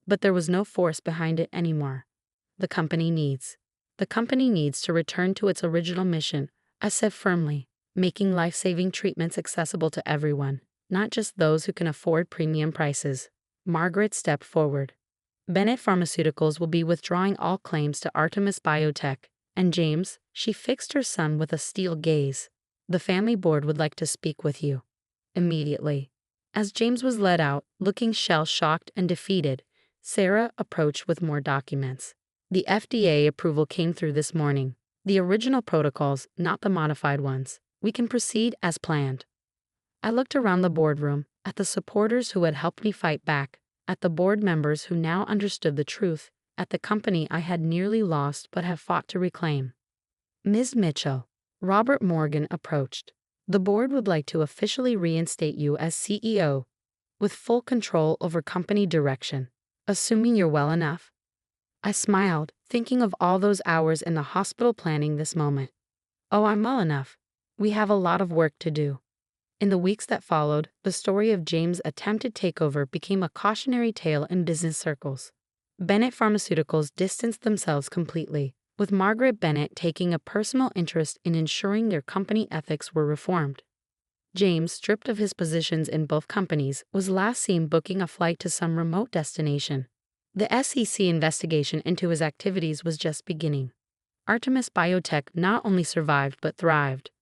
but there was no force behind it anymore. The company needs to return to its original mission, I said firmly, making life-saving treatments accessible to everyone, not just those who can afford premium prices. Margaret stepped forward. Bennett Pharmaceuticals will be withdrawing all claims to Artemis Biotech, and James, she fixed her son with a steel gaze. The family board would like to speak with you. Immediately. As James was led out, looking shell-shocked and defeated, Sarah approached with more documents. The FDA approval came through this morning. The original protocols, not the modified ones. We can proceed as planned. I looked around the boardroom, at the supporters who had helped me fight back, at the board members who now understood the truth, at the company I had nearly lost but have fought to reclaim. Ms. Mitchell, Robert Morgan approached. The board would like to officially reinstate you as CEO, with full control over company direction, assuming you're well enough. I smiled, thinking of all those hours in the hospital planning this moment. Oh, I'm well enough. We have a lot of work to do. In the weeks that followed, the story of James' attempted takeover became a cautionary tale in business circles. Bennett Pharmaceuticals distanced themselves completely, with Margaret Bennett taking a personal interest in ensuring their company ethics were reformed. James, stripped of his positions in both companies, was last seen booking a flight to some remote destination. The SEC investigation into his activities was just beginning. Artemis Biotech not only survived but thrived.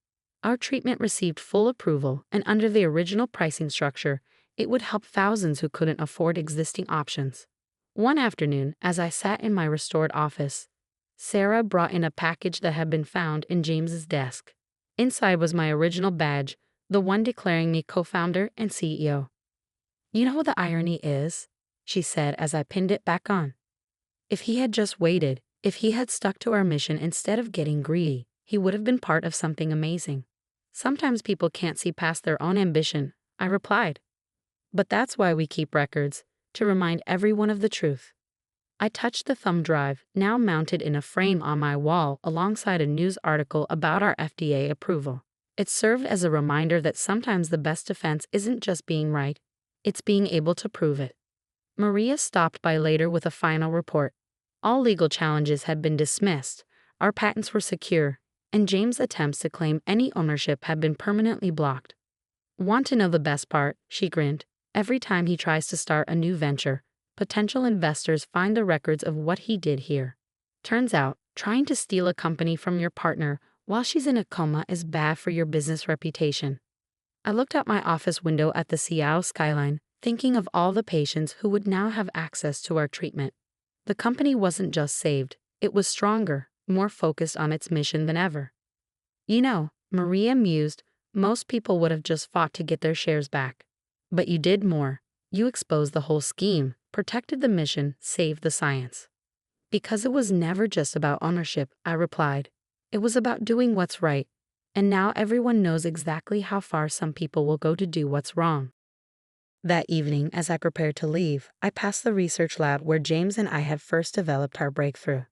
Our treatment received full approval, and under the original pricing structure, it would help thousands who couldn't afford existing options. One afternoon, as I sat in my restored office, Sarah brought in a package that had been found in James's desk. Inside was my original badge, the one declaring me co-founder and CEO. You know what the irony is? She said as I pinned it back on. If he had just waited, if he had stuck to our mission instead of getting greedy, he would have been part of something amazing. Sometimes people can't see past their own ambition, I replied. But that's why we keep records, to remind everyone of the truth. I touched the thumb drive, now mounted in a frame on my wall alongside a news article about our FDA approval. It served as a reminder that sometimes the best defense isn't just being right, it's being able to prove it. Maria stopped by later with a final report. All legal challenges had been dismissed, our patents were secure, and James' attempts to claim any ownership had been permanently blocked. Want to know the best part? She grinned. Every time he tries to start a new venture, potential investors find the records of what he did here. Turns out, trying to steal a company from your partner while she's in a coma is bad for your business reputation. I looked out my office window at the Seattle skyline, thinking of all the patients who would now have access to our treatment. The company wasn't just saved, it was stronger, more focused on its mission than ever. You know, Maria mused, most people would have just fought to get their shares back. But you did more. You exposed the whole scheme, protected the mission, saved the science. Because it was never just about ownership, I replied. It was about doing what's right. And now everyone knows exactly how far some people will go to do what's wrong. That evening, as I prepared to leave, I passed the research lab where James and I had first developed our breakthrough.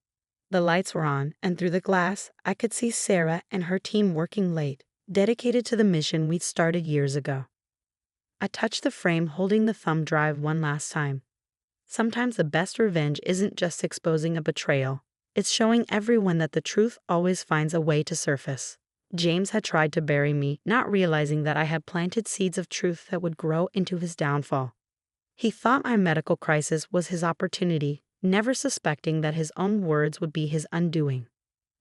The lights were on, and through the glass, I could see Sarah and her team working late, dedicated to the mission we'd started years ago. I touched the frame holding the thumb drive one last time. Sometimes the best revenge isn't just exposing a betrayal. It's showing everyone that the truth always finds a way to surface. James had tried to bury me, not realizing that I had planted seeds of truth that would grow into his downfall. He thought my medical crisis was his opportunity, never suspecting that his own words would be his undoing.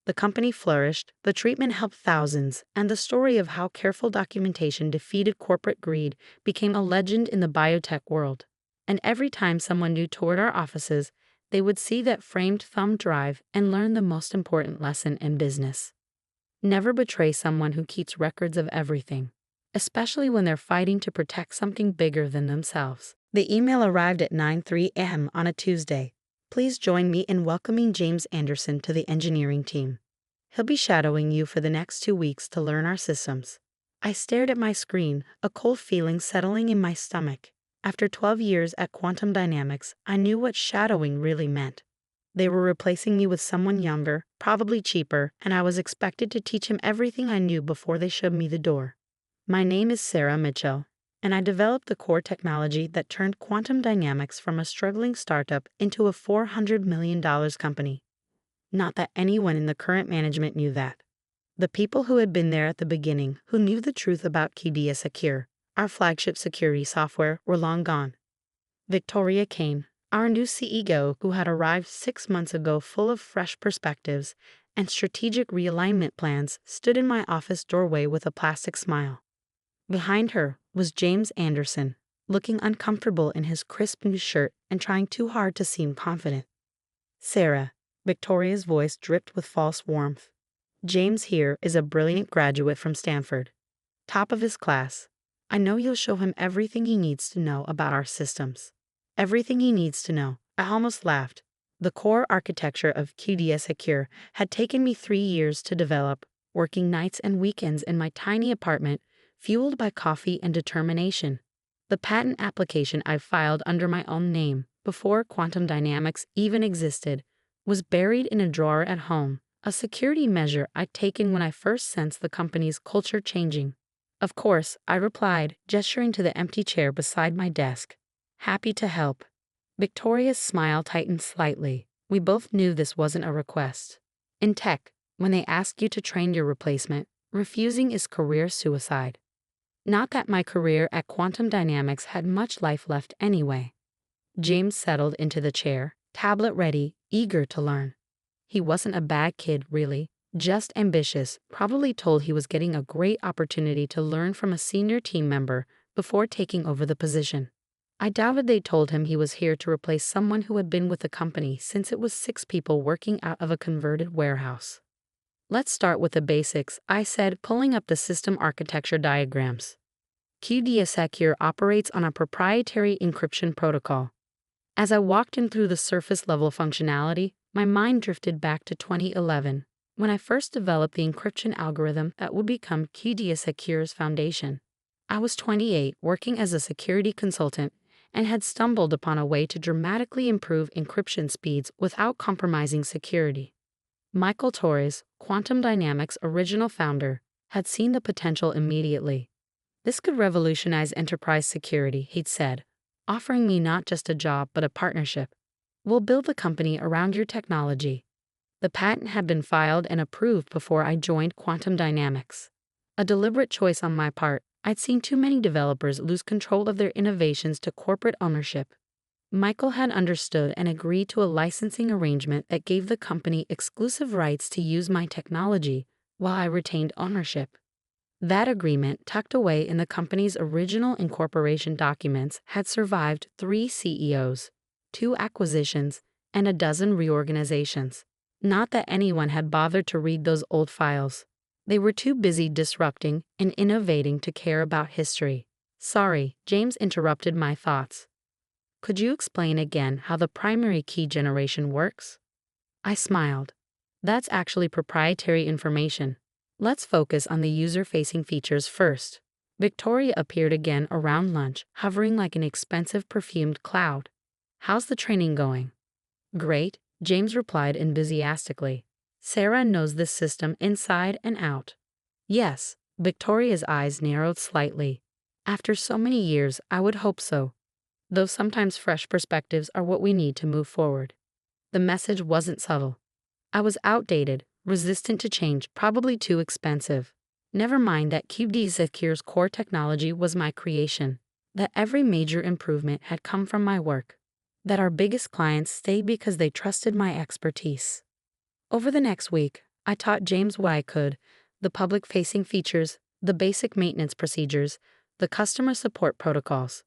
The company flourished, the treatment helped thousands, and the story of how careful documentation defeated corporate greed became a legend in the biotech world. And every time someone new toured our offices, they would see that framed thumb drive and learn the most important lesson in business. Never betray someone who keeps records of everything, especially when they're fighting to protect something bigger than themselves. The email arrived at 9:03 a.m. on a Tuesday. Please join me in welcoming James Anderson to the engineering team. He'll be shadowing you for the next 2 weeks to learn our systems. I stared at my screen, a cold feeling settling in my stomach. After 12 years at Quantum Dynamics, I knew what shadowing really meant. They were replacing me with someone younger, probably cheaper, and I was expected to teach him everything I knew before they showed me the door. My name is Sarah Mitchell, and I developed the core technology that turned Quantum Dynamics from a struggling startup into a $400 million company. Not that anyone in the current management knew that. The people who had been there at the beginning, who knew the truth about Qiddiya Secure, our flagship security software, were long gone. Victoria Kane, our new CEO, who had arrived 6 months ago full of fresh perspectives and strategic realignment plans, stood in my office doorway with a plastic smile. Behind her was James Anderson, looking uncomfortable in his crisp new shirt and trying too hard to seem confident. Sarah, Victoria's voice dripped with false warmth. James here is a brilliant graduate from Stanford. Top of his class. I know you'll show him everything he needs to know about our systems. Everything he needs to know. I almost laughed. The core architecture of Qiddiya Secure had taken me 3 years to develop, working nights and weekends in my tiny apartment, fueled by coffee and determination. The patent application I filed under my own name, before Quantum Dynamics even existed, was buried in a drawer at home, a security measure I'd taken when I first sensed the company's culture changing. Of course, I replied, gesturing to the empty chair beside my desk. Happy to help. Victoria's smile tightened slightly. We both knew this wasn't a request. In tech, when they ask you to train your replacement, refusing is career suicide. Not that my career at Quantum Dynamics had much life left anyway. James settled into the chair, tablet ready, eager to learn. He wasn't a bad kid, really. Just ambitious, probably told he was getting a great opportunity to learn from a senior team member before taking over the position. I doubted they told him he was here to replace someone who had been with the company since it was 6 people working out of a converted warehouse. Let's start with the basics, I said, pulling up the system architecture diagrams. Qiddiya Secure operates on a proprietary encryption protocol. As I walked in through the surface-level functionality, my mind drifted back to 2011. When I first developed the encryption algorithm that would become Qiddiya Secure's foundation. I was 28, working as a security consultant, and had stumbled upon a way to dramatically improve encryption speeds without compromising security. Michael Torres, Quantum Dynamics' original founder, had seen the potential immediately. This could revolutionize enterprise security, he'd said, offering me not just a job but a partnership. We'll build the company around your technology. The patent had been filed and approved before I joined Quantum Dynamics. A deliberate choice on my part. I'd seen too many developers lose control of their innovations to corporate ownership. Michael had understood and agreed to a licensing arrangement that gave the company exclusive rights to use my technology while I retained ownership. That agreement, tucked away in the company's original incorporation documents, had survived 3 CEOs, 2 acquisitions, and a dozen reorganizations. Not that anyone had bothered to read those old files. They were too busy disrupting and innovating to care about history. Sorry, James interrupted my thoughts. Could you explain again how the primary key generation works? I smiled. That's actually proprietary information. Let's focus on the user-facing features first. Victoria appeared again around lunch, hovering like an expensive perfumed cloud. How's the training going? Great, James replied enthusiastically. Sarah knows this system inside and out. Yes, Victoria's eyes narrowed slightly. After so many years, I would hope so. Though sometimes fresh perspectives are what we need to move forward. The message wasn't subtle. I was outdated, resistant to change, probably too expensive. Never mind that QD Secure's core technology was my creation. That every major improvement had come from my work. That our biggest clients stayed because they trusted my expertise. Over the next week, I taught James what I could: the public-facing features, the basic maintenance procedures, the customer support protocols.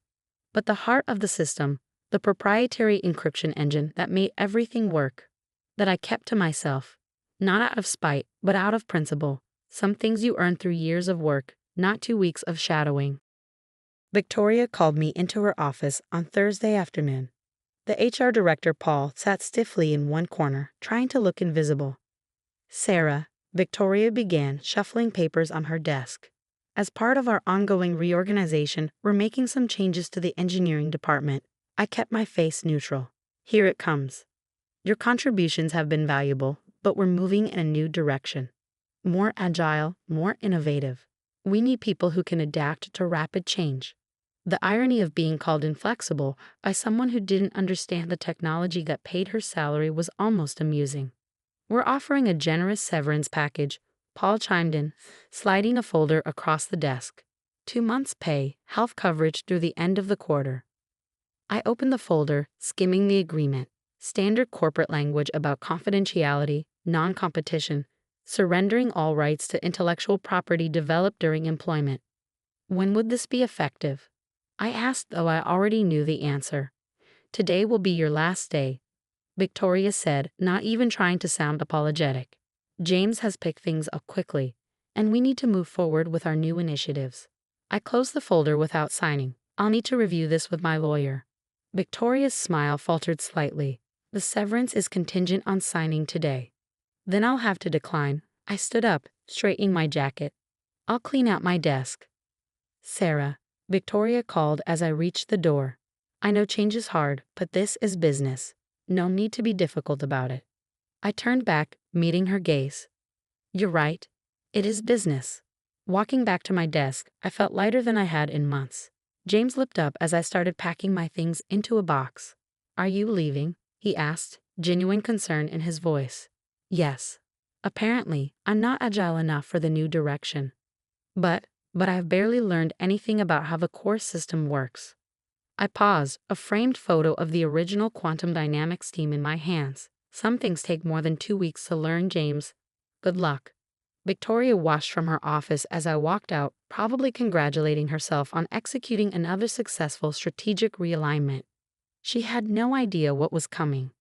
But the heart of the system, the proprietary encryption engine that made everything work, that I kept to myself, not out of spite, but out of principle. Some things you earn through years of work, not 2 weeks of shadowing. Victoria called me into her office on Thursday afternoon. The HR director, Paul, sat stiffly in one corner, trying to look invisible. Sarah, Victoria began, shuffling papers on her desk. As part of our ongoing reorganization, we're making some changes to the engineering department. I kept my face neutral. Here it comes. Your contributions have been valuable, but we're moving in a new direction. More agile, more innovative. We need people who can adapt to rapid change. The irony of being called inflexible by someone who didn't understand the technology that paid her salary was almost amusing. We're offering a generous severance package, Paul chimed in, sliding a folder across the desk. 2 months' pay, health coverage through the end of the quarter. I opened the folder, skimming the agreement. Standard corporate language about confidentiality, non-competition, surrendering all rights to intellectual property developed during employment. When would this be effective? I asked, though I already knew the answer. Today will be your last day, Victoria said, not even trying to sound apologetic. James has picked things up quickly, and we need to move forward with our new initiatives. I closed the folder without signing. I'll need to review this with my lawyer. Victoria's smile faltered slightly. The severance is contingent on signing today. Then I'll have to decline. I stood up, straightening my jacket. I'll clean out my desk. Sarah, Victoria called as I reached the door. I know change is hard, but this is business. No need to be difficult about it. I turned back, meeting her gaze. You're right. It is business. Walking back to my desk, I felt lighter than I had in months. James looked up as I started packing my things into a box. Are you leaving? He asked, genuine concern in his voice. Yes. Apparently, I'm not agile enough for the new direction. But I've barely learned anything about how the core system works. I paused, a framed photo of the original quantum dynamics team in my hands. Some things take more than 2 weeks to learn, James. Good luck. Victoria watched from her office as I walked out, probably congratulating herself on executing another successful strategic realignment. She had no idea what was coming.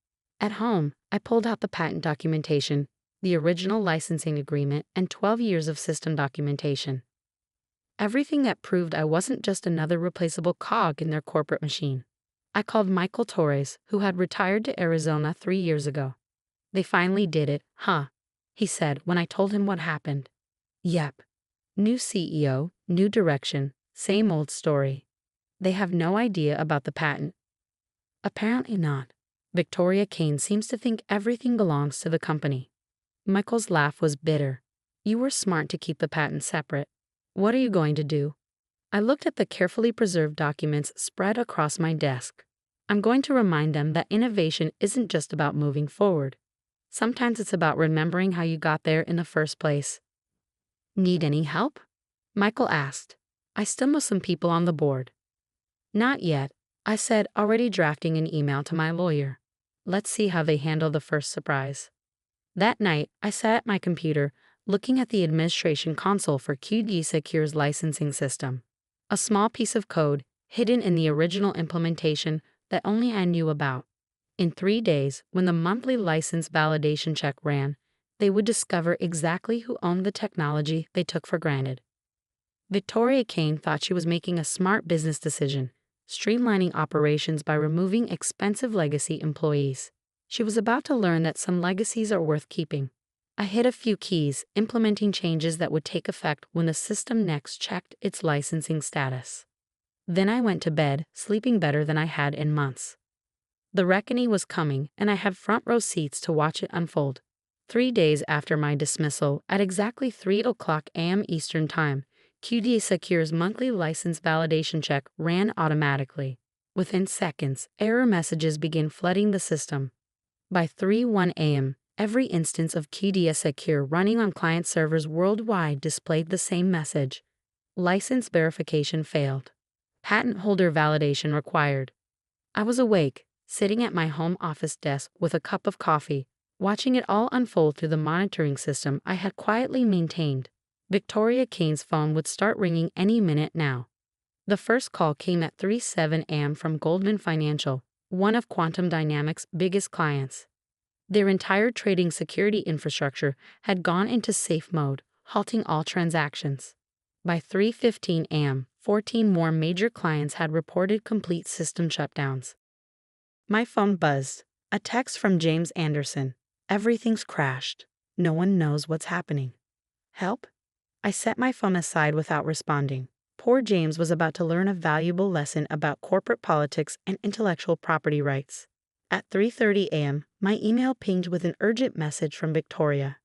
At home, I pulled out the patent documentation, the original licensing agreement, and 12 years of system documentation. Everything that proved I wasn't just another replaceable cog in their corporate machine. I called Michael Torres, who had retired to Arizona 3 years ago. They finally did it, huh? He said when I told him what happened. Yep. New CEO, new direction, same old story. They have no idea about the patent. Apparently not. Victoria Kane seems to think everything belongs to the company. Michael's laugh was bitter. You were smart to keep the patent separate. What are you going to do? I looked at the carefully preserved documents spread across my desk. I'm going to remind them that innovation isn't just about moving forward. Sometimes it's about remembering how you got there in the first place. Need any help? Michael asked. I still know some people on the board. Not yet, I said, already drafting an email to my lawyer. Let's see how they handle the first surprise. That night, I sat at my computer, looking at the administration console for QD Secure's licensing system. A small piece of code, hidden in the original implementation that only I knew about. In 3 days, when the monthly license validation check ran, they would discover exactly who owned the technology they took for granted. Victoria Kane thought she was making a smart business decision, streamlining operations by removing expensive legacy employees. She was about to learn that some legacies are worth keeping. I hit a few keys, implementing changes that would take effect when the system next checked its licensing status. Then I went to bed, sleeping better than I had in months. The reckoning was coming, and I had front-row seats to watch it unfold. 3 days after my dismissal, at exactly 3 o'clock a.m. Eastern Time, QD Secure's monthly license validation check ran automatically. Within seconds, error messages began flooding the system. By 3:01 a.m., every instance of QD Secure running on client servers worldwide displayed the same message. License verification failed. Patent holder validation required. I was awake, sitting at my home office desk with a cup of coffee, watching it all unfold through the monitoring system I had quietly maintained. Victoria Kane's phone would start ringing any minute now. The first call came at 3:07 a.m. from Goldman Financial, one of Quantum Dynamics' biggest clients. Their entire trading security infrastructure had gone into safe mode, halting all transactions. By 3:15 a.m., 14 more major clients had reported complete system shutdowns. My phone buzzed. A text from James Anderson. Everything's crashed. No one knows what's happening. Help? I set my phone aside without responding. Poor James was about to learn a valuable lesson about corporate politics and intellectual property rights. At 3:30 a.m., my email pinged with an urgent message from Victoria.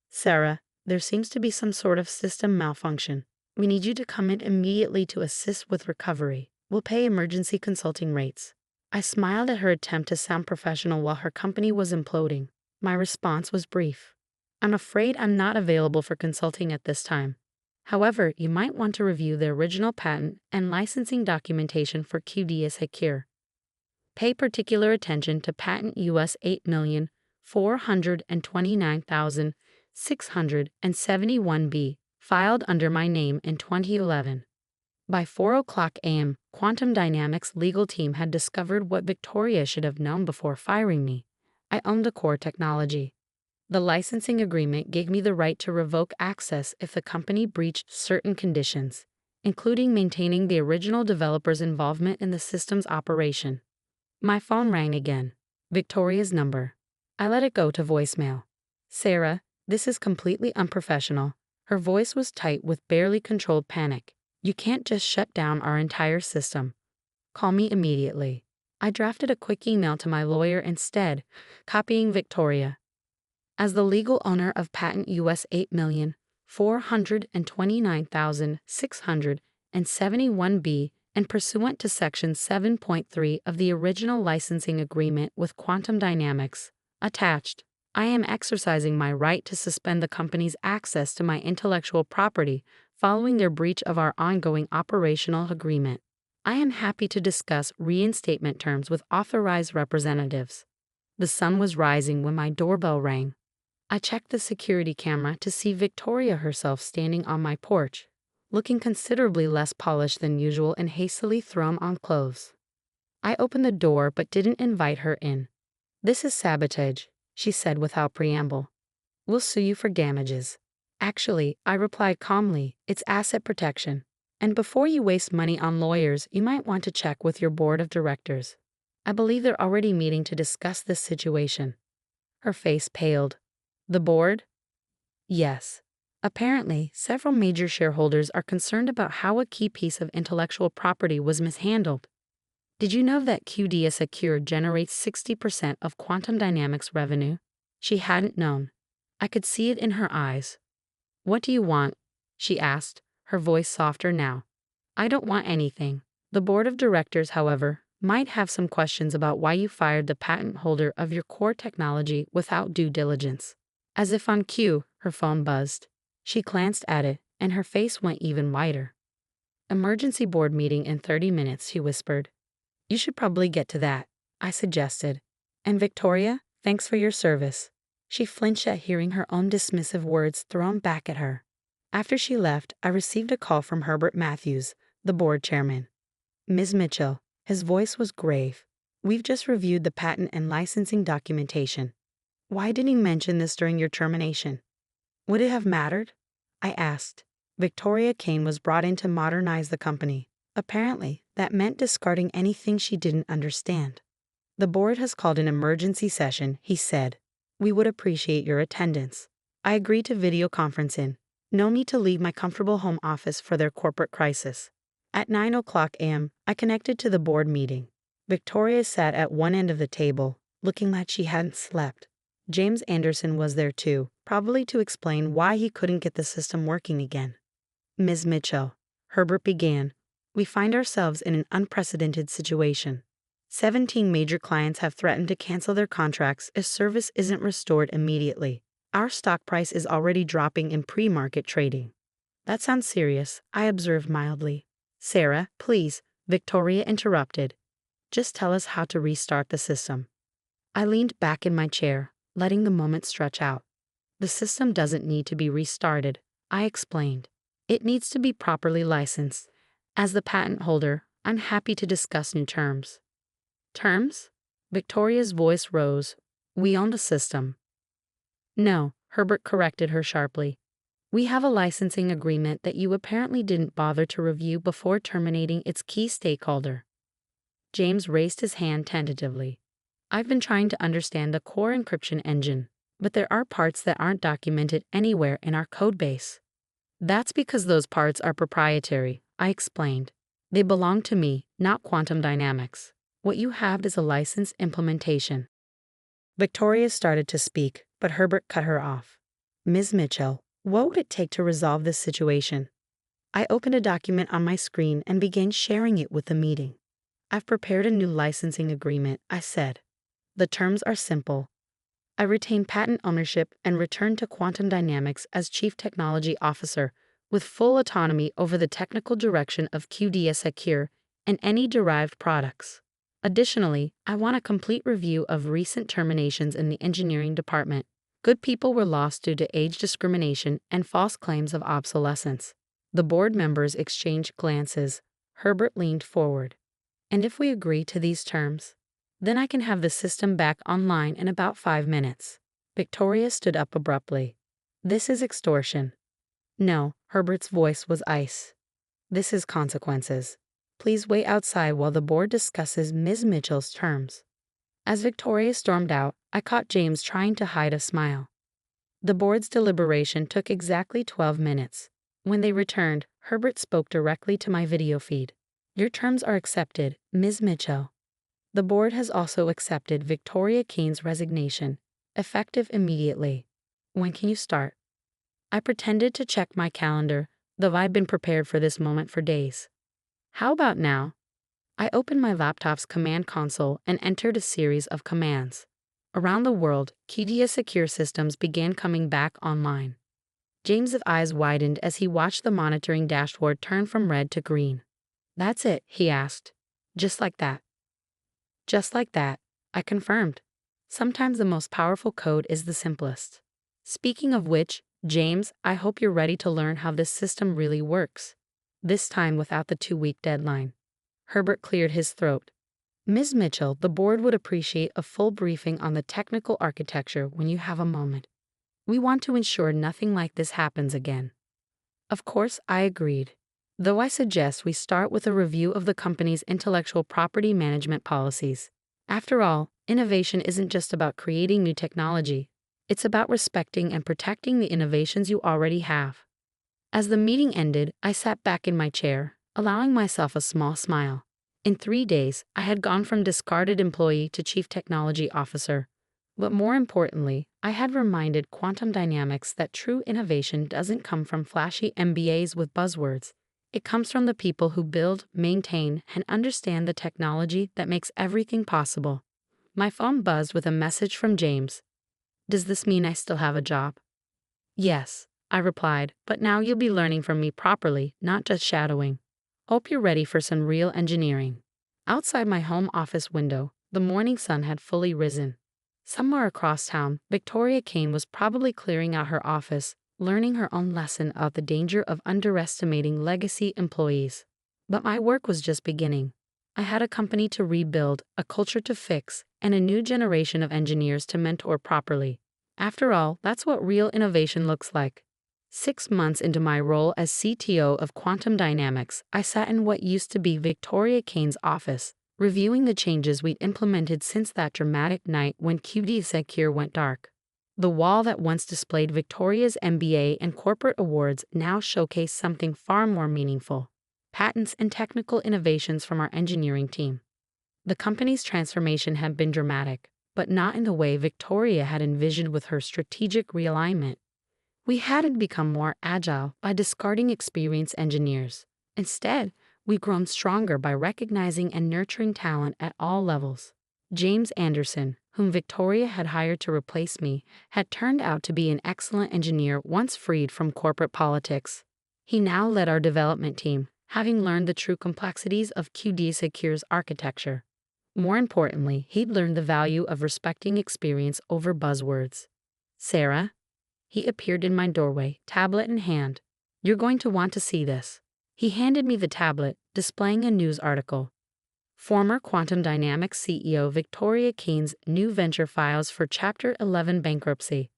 Sarah, there seems to be some sort of system malfunction. We need you to come in immediately to assist with recovery. We'll pay emergency consulting rates. I smiled at her attempt to sound professional while her company was imploding. My response was brief. I'm afraid I'm not available for consulting at this time. However, you might want to review the original patent and licensing documentation for QD Secure. Pay particular attention to patent US 8,429,671B, filed under my name in 2011. By 4:00 a.m., Quantum Dynamics' legal team had discovered what Victoria should have known before firing me. I owned the core technology. The licensing agreement gave me the right to revoke access if the company breached certain conditions, including maintaining the original developer's involvement in the system's operation. My phone rang again. Victoria's number. I let it go to voicemail. Sarah, this is completely unprofessional. Her voice was tight with barely controlled panic. You can't just shut down our entire system. Call me immediately. I drafted a quick email to my lawyer instead, copying Victoria. As the legal owner of patent US 8,429,671B and pursuant to Section 7.3 of the original licensing agreement with Quantum Dynamics, attached, I am exercising my right to suspend the company's access to my intellectual property following their breach of our ongoing operational agreement. I am happy to discuss reinstatement terms with authorized representatives. The sun was rising when my doorbell rang. I checked the security camera to see Victoria herself standing on my porch, looking considerably less polished than usual and hastily thrown on clothes. I opened the door but didn't invite her in. This is sabotage, she said without preamble. We'll sue you for damages. Actually, I replied calmly, it's asset protection. And before you waste money on lawyers, you might want to check with your board of directors. I believe they're already meeting to discuss this situation. Her face paled. The board? Yes. Apparently, several major shareholders are concerned about how a key piece of intellectual property was mishandled. Did you know that QD Secure generates 60% of Quantum Dynamics' revenue? She hadn't known. I could see it in her eyes. What do you want? She asked, her voice softer now. I don't want anything. The board of directors, however, might have some questions about why you fired the patent holder of your core technology without due diligence. As if on cue, her phone buzzed. She glanced at it, and her face went even whiter. Emergency board meeting in 30 minutes, she whispered. You should probably get to that, I suggested. And Victoria, thanks for your service. She flinched at hearing her own dismissive words thrown back at her. After she left, I received a call from Herbert Matthews, the board chairman. Ms. Mitchell, his voice was grave. We've just reviewed the patent and licensing documentation. Why didn't you mention this during your termination? Would it have mattered? I asked. Victoria Kane was brought in to modernize the company. Apparently, that meant discarding anything she didn't understand. The board has called an emergency session, he said. We would appreciate your attendance. I agreed to video conference in. No need to leave my comfortable home office for their corporate crisis. At 9:00 a.m., I connected to the board meeting. Victoria sat at one end of the table, looking like she hadn't slept. James Anderson was there too, probably to explain why he couldn't get the system working again. Ms. Mitchell, Herbert began, we find ourselves in an unprecedented situation. 17 major clients have threatened to cancel their contracts if service isn't restored immediately. Our stock price is already dropping in pre-market trading. That sounds serious, I observed mildly. Sarah, please, Victoria interrupted. Just tell us how to restart the system. I leaned back in my chair, letting the moment stretch out. The system doesn't need to be restarted, I explained. It needs to be properly licensed. As the patent holder, I'm happy to discuss new terms. Terms? Victoria's voice rose. We own the system. No, Herbert corrected her sharply. We have a licensing agreement that you apparently didn't bother to review before terminating its key stakeholder. James raised his hand tentatively. I've been trying to understand the core encryption engine, but there are parts that aren't documented anywhere in our codebase. That's because those parts are proprietary, I explained. They belong to me, not Quantum Dynamics. What you have is a licensed implementation. Victoria started to speak, but Herbert cut her off. Ms. Mitchell, what would it take to resolve this situation? I opened a document on my screen and began sharing it with the meeting. I've prepared a new licensing agreement, I said. The terms are simple. I retain patent ownership and return to Quantum Dynamics as Chief Technology Officer with full autonomy over the technical direction of QDS Secure and any derived products. Additionally, I want a complete review of recent terminations in the engineering department. Good people were lost due to age discrimination and false claims of obsolescence. The board members exchanged glances. Herbert leaned forward. And if we agree to these terms, then I can have the system back online in about 5 minutes. Victoria stood up abruptly. This is extortion. No, Herbert's voice was ice. This is consequences. Please wait outside while the board discusses Ms. Mitchell's terms. As Victoria stormed out, I caught James trying to hide a smile. The board's deliberation took exactly 12 minutes. When they returned, Herbert spoke directly to my video feed. Your terms are accepted, Ms. Mitchell. The board has also accepted Victoria Kane's resignation, effective immediately. When can you start? I pretended to check my calendar, though I'd been prepared for this moment for days. How about now? I opened my laptop's command console and entered a series of commands. Around the world, QDS Secure systems began coming back online. James's eyes widened as he watched the monitoring dashboard turn from red to green. That's it, he asked. Just like that. Just like that, I confirmed. Sometimes the most powerful code is the simplest. Speaking of which, James, I hope you're ready to learn how this system really works. This time without the 2-week deadline. Herbert cleared his throat. Ms. Mitchell, the board would appreciate a full briefing on the technical architecture when you have a moment. We want to ensure nothing like this happens again. Of course, I agreed. Though I suggest we start with a review of the company's intellectual property management policies. After all, innovation isn't just about creating new technology. It's about respecting and protecting the innovations you already have. As the meeting ended, I sat back in my chair, allowing myself a small smile. In 3 days, I had gone from discarded employee to Chief Technology Officer. But more importantly, I had reminded Quantum Dynamics that true innovation doesn't come from flashy MBAs with buzzwords. It comes from the people who build, maintain, and understand the technology that makes everything possible. My phone buzzed with a message from James. Does this mean I still have a job? Yes, I replied, but now you'll be learning from me properly, not just shadowing. Hope you're ready for some real engineering. Outside my home office window, the morning sun had fully risen. Somewhere across town, Victoria Kane was probably clearing out her office, learning her own lesson of the danger of underestimating legacy employees. But my work was just beginning. I had a company to rebuild, a culture to fix, and a new generation of engineers to mentor properly. After all, that's what real innovation looks like. 6 months into my role as CTO of Quantum Dynamics, I sat in what used to be Victoria Kane's office, reviewing the changes we'd implemented since that dramatic night when QDS Secure went dark. The wall that once displayed Victoria's MBA and corporate awards now showcased something far more meaningful: patents and technical innovations from our engineering team. The company's transformation had been dramatic, but not in the way Victoria had envisioned with her strategic realignment. We hadn't become more agile by discarding experienced engineers. Instead, we've grown stronger by recognizing and nurturing talent at all levels. James Anderson, whom Victoria had hired to replace me, had turned out to be an excellent engineer once freed from corporate politics. He now led our development team, having learned the true complexities of QD Secure's architecture. More importantly, he'd learned the value of respecting experience over buzzwords. Sarah? He appeared in my doorway, tablet in hand. You're going to want to see this. He handed me the tablet, displaying a news article. Former Quantum Dynamics CEO Victoria Keene's new venture files for Chapter 11 bankruptcy.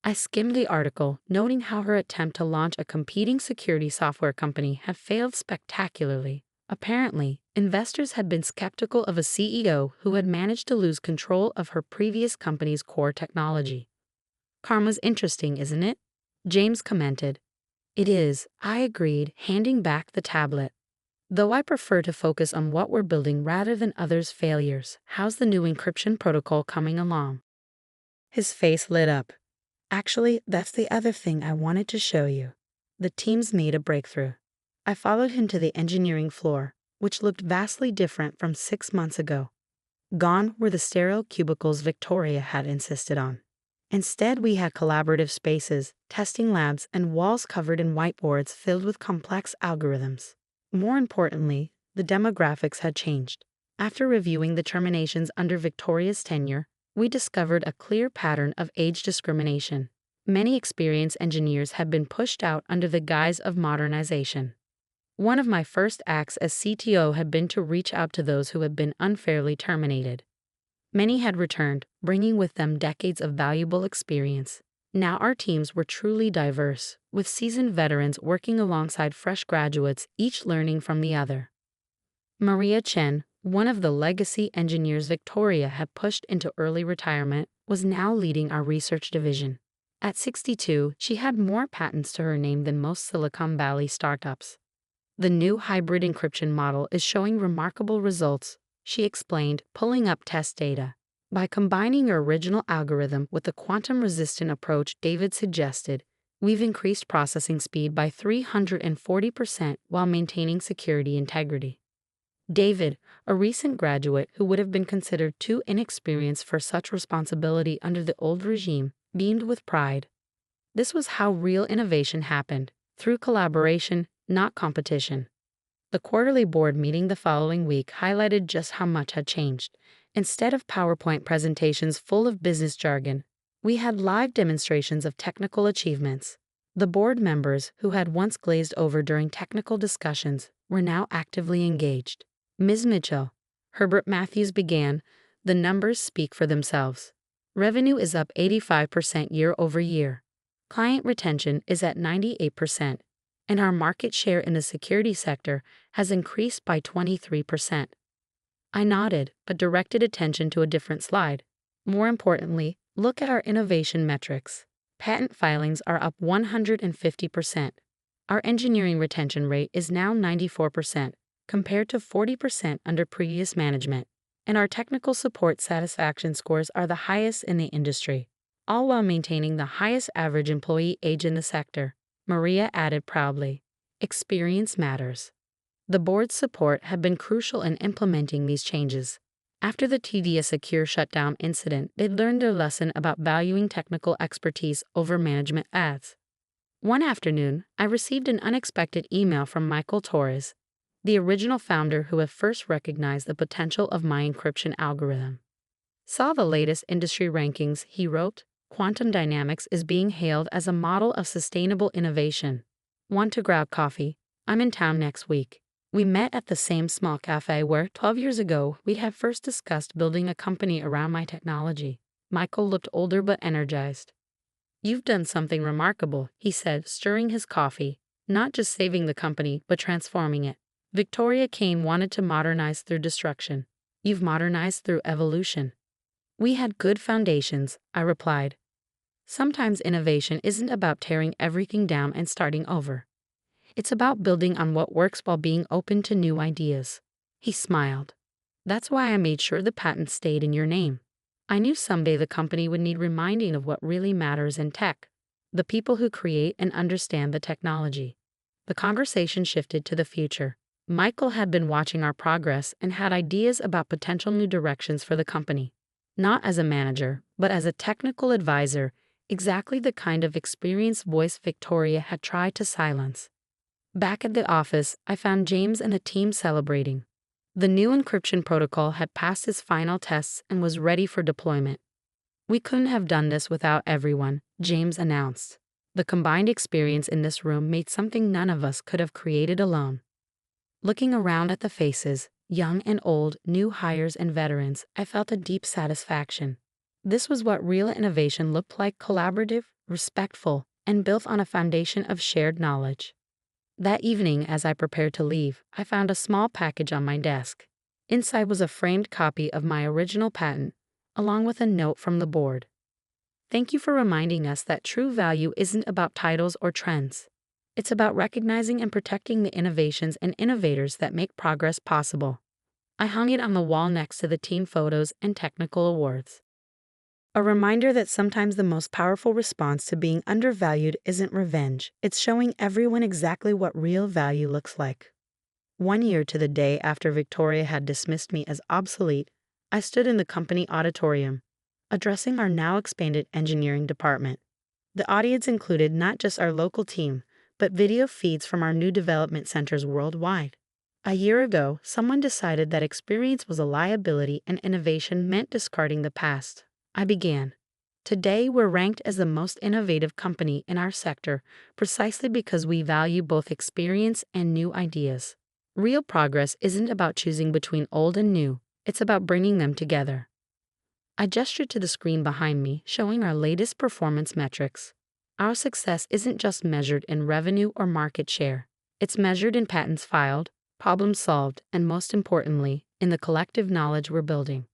I skimmed the article, noting how her attempt to launch a competing security software company had failed spectacularly. Apparently, investors had been skeptical of a CEO who had managed to lose control of her previous company's core technology. Karma's interesting, isn't it? James commented. It is, I agreed, handing back the tablet. Though I prefer to focus on what we're building rather than others' failures, how's the new encryption protocol coming along? His face lit up. Actually, that's the other thing I wanted to show you. The team's made a breakthrough. I followed him to the engineering floor, which looked vastly different from 6 months ago. Gone were the sterile cubicles Victoria had insisted on. Instead, we had collaborative spaces, testing labs, and walls covered in whiteboards filled with complex algorithms. More importantly, the demographics had changed. After reviewing the terminations under Victoria's tenure, we discovered a clear pattern of age discrimination. Many experienced engineers had been pushed out under the guise of modernization. One of my first acts as CTO had been to reach out to those who had been unfairly terminated. Many had returned, bringing with them decades of valuable experience. Now our teams were truly diverse, with seasoned veterans working alongside fresh graduates, each learning from the other. Maria Chen, one of the legacy engineers Victoria had pushed into early retirement, was now leading our research division. At 62, she had more patents to her name than most Silicon Valley startups. The new hybrid encryption model is showing remarkable results, she explained, pulling up test data. By combining your original algorithm with the quantum-resistant approach David suggested, we've increased processing speed by 340% while maintaining security integrity. David, a recent graduate who would have been considered too inexperienced for such responsibility under the old regime, beamed with pride. This was how real innovation happened, through collaboration, not competition. The quarterly board meeting the following week highlighted just how much had changed. Instead of PowerPoint presentations full of business jargon, we had live demonstrations of technical achievements. The board members, who had once glazed over during technical discussions, were now actively engaged. Ms. Mitchell, Herbert Matthews began, the numbers speak for themselves. Revenue is up 85% year over year. Client retention is at 98%. And our market share in the security sector has increased by 23%. I nodded, but directed attention to a different slide. More importantly, look at our innovation metrics. Patent filings are up 150%. Our engineering retention rate is now 94%, compared to 40% under previous management. And our technical support satisfaction scores are the highest in the industry, all while maintaining the highest average employee age in the sector. Maria added proudly, experience matters. The board's support had been crucial in implementing these changes. After the TD Secure shutdown incident, they'd learned their lesson about valuing technical expertise over management ads. One afternoon, I received an unexpected email from Michael Torres, the original founder who had first recognized the potential of my encryption algorithm. Saw the latest industry rankings, he wrote. Quantum Dynamics is being hailed as a model of sustainable innovation. Want to grab coffee? I'm in town next week. We met at the same small cafe where, 12 years ago, we had first discussed building a company around my technology. Michael looked older but energized. You've done something remarkable, he said, stirring his coffee. Not just saving the company, but transforming it. Victoria Keene wanted to modernize through destruction. You've modernized through evolution. We had good foundations, I replied. Sometimes innovation isn't about tearing everything down and starting over. It's about building on what works while being open to new ideas. He smiled. That's why I made sure the patent stayed in your name. I knew someday the company would need reminding of what really matters in tech. the people who create and understand the technology. The conversation shifted to the future. Michael had been watching our progress and had ideas about potential new directions for the company. Not as a manager, but as a technical advisor, exactly the kind of experienced voice Victoria had tried to silence. Back at the office, I found James and the team celebrating. The new encryption protocol had passed its final tests and was ready for deployment. "We couldn't have done this without everyone," James announced. "The combined experience in this room made something none of us could have created alone." Looking around at the faces, young and old, new hires and veterans, I felt a deep satisfaction. This was what real innovation looked like: collaborative, respectful, and built on a foundation of shared knowledge. That evening, as I prepared to leave, I found a small package on my desk. Inside was a framed copy of my original patent, along with a note from the board. "Thank you for reminding us that true value isn't about titles or trends. It's about recognizing and protecting the innovations and innovators that make progress possible." I hung it on the wall next to the team photos and technical awards. A reminder that sometimes the most powerful response to being undervalued isn't revenge, it's showing everyone exactly what real value looks like. 1 year to the day after Victoria had dismissed me as obsolete, I stood in the company auditorium, addressing our now expanded engineering department. The audience included not just our local team, but video feeds from our new development centers worldwide. A year ago, someone decided that experience was a liability and innovation meant discarding the past. I began. Today, we're ranked as the most innovative company in our sector precisely because we value both experience and new ideas. Real progress isn't about choosing between old and new, it's about bringing them together. I gestured to the screen behind me, showing our latest performance metrics. Our success isn't just measured in revenue or market share. It's measured in patents filed, problems solved, and most importantly, in the collective knowledge we're building.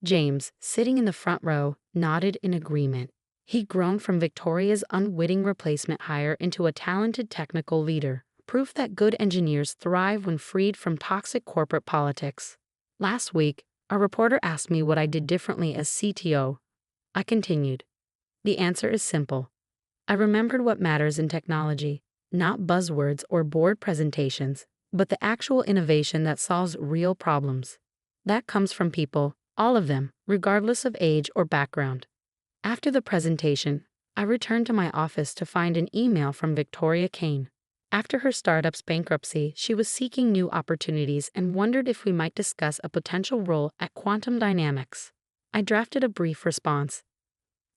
James, sitting in the front row, nodded in agreement. He'd grown from Victoria's unwitting replacement hire into a talented technical leader, proof that good engineers thrive when freed from toxic corporate politics. Last week, a reporter asked me what I did differently as CTO. I continued. The answer is simple. I remembered what matters in technology, not buzzwords or board presentations, but the actual innovation that solves real problems. That comes from people, all of them, regardless of age or background. After the presentation, I returned to my office to find an email from Victoria Kane. After her startup's bankruptcy, she was seeking new opportunities and wondered if we might discuss a potential role at Quantum Dynamics. I drafted a brief response.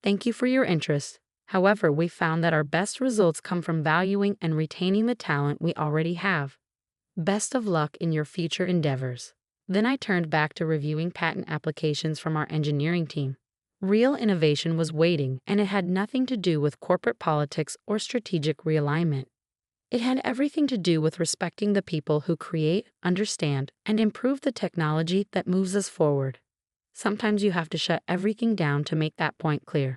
"Thank you for your interest. However, we found that our best results come from valuing and retaining the talent we already have. Best of luck in your future endeavors." Then I turned back to reviewing patent applications from our engineering team. Real innovation was waiting, and it had nothing to do with corporate politics or strategic realignment. It had everything to do with respecting the people who create, understand, and improve the technology that moves us forward. Sometimes you have to shut everything down to make that point clear.